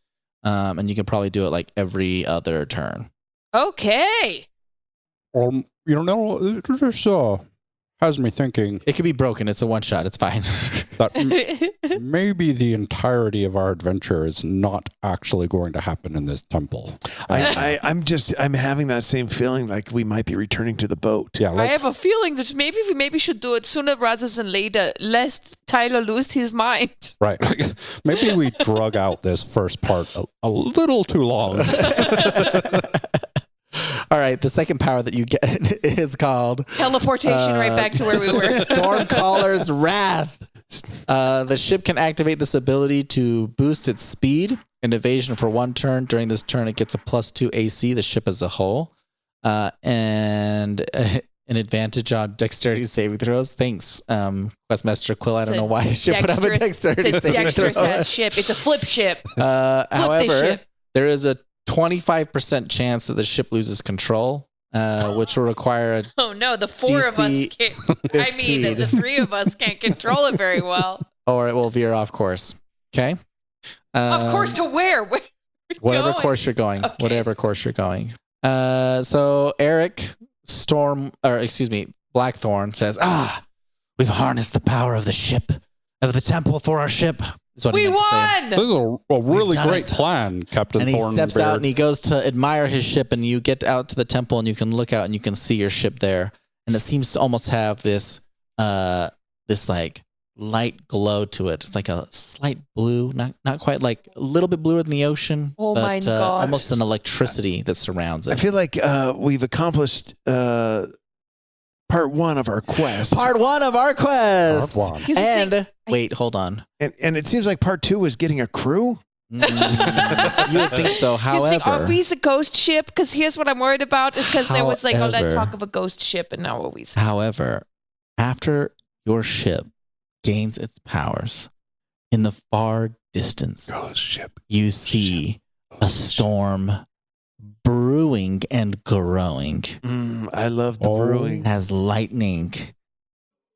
S2: and you can probably do it like every other turn.
S4: okay.
S5: This has me thinking
S2: It could be broken. It's a one shot. It's fine.
S5: that maybe the entirety of our adventure is not actually going to happen in this temple.
S3: I'm having that same feeling like we might be returning to the boat.
S5: Yeah,
S4: I have a feeling that maybe we should do it sooner rather than later, lest Tyler lose his mind.
S5: right. Maybe we drug out this first part a little too long.
S2: All right. The second power that you get is called
S4: Teleportation right back to where we were.
S2: Stormcaller's Wrath. The ship can activate this ability to boost its speed and evasion for one turn. During this turn, it gets a +2 AC, the ship as a whole, and an advantage on dexterity saving throws. Thanks, Questmaster Quill. I don't know why a ship would have a dexterity
S4: it's a
S2: saving
S4: dexterous
S2: throw.
S4: ass ship. It's a flip ship.
S2: However,
S4: ship.
S2: there is a 25% chance that the ship loses control, which will require a
S4: Oh no, the four of us
S2: DC
S4: can't. I mean, the three of us can't control it very well.
S2: or it will veer off course. Okay.
S4: Of course, to where? Where are we
S2: Whatever
S4: going?
S2: course you're going.
S4: Okay.
S2: Whatever course you're going. So Eric Blackthorn says, we've harnessed the power of the ship, of the temple for our ship. Is what he
S4: We
S2: meant to say.
S4: won.
S5: This is a really
S2: done
S5: great
S2: it.
S5: plan, Captain
S2: And he
S5: Thornbeard.
S2: steps out and he goes to admire his ship, and you get out to the temple and you can look out and you can see your ship there. And it seems to almost have this like light glow to it. It's like a slight blue, not quite, like a little bit bluer than the ocean,
S4: Oh my
S2: but
S4: gosh.
S2: almost an electricity that surrounds
S3: I
S2: it.
S3: feel like we've accomplished part one of our quest.
S2: Part one of our quest.
S5: Part one.
S4: Here's the thing.
S2: And wait, hold on.
S3: And it seems like part two was getting a crew.
S2: You would think so.
S4: Here's the thing, are
S2: However,
S4: we a ghost ship? Because here's what I'm worried about is because there was like all that
S2: However-
S4: talk of a ghost ship, and now are we?
S2: after your ship gains its powers, in the far distance,
S3: Ghost ship.
S2: you see a storm brewing and growing
S3: I love the brewing.
S2: as lightning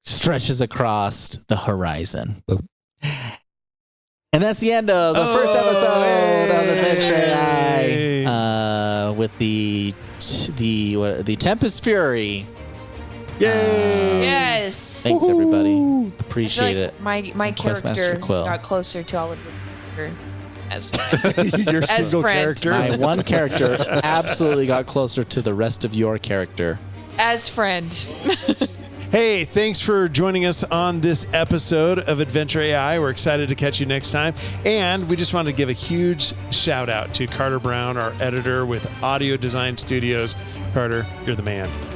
S2: stretches across the horizon. And that's the end of the first episode of Adventure AI with the Tempest Fury. Yay!
S4: Yes.
S2: Thanks, everybody.
S4: I feel
S2: Appreciate
S4: like
S2: it.
S4: my
S2: Questmaster
S4: character
S2: Quill.
S4: got closer to Oliver as friend.
S3: Your
S4: As
S3: single
S4: friend.
S3: character.
S2: My one character absolutely got closer to the rest of your character.
S4: As friend.
S3: Hey, thanks for joining us on this episode of Adventure AI. We're excited to catch you next time. And we just wanted to give a huge shout out to Carter Brown, our editor with Audio Design Studios. Carter, you're the man.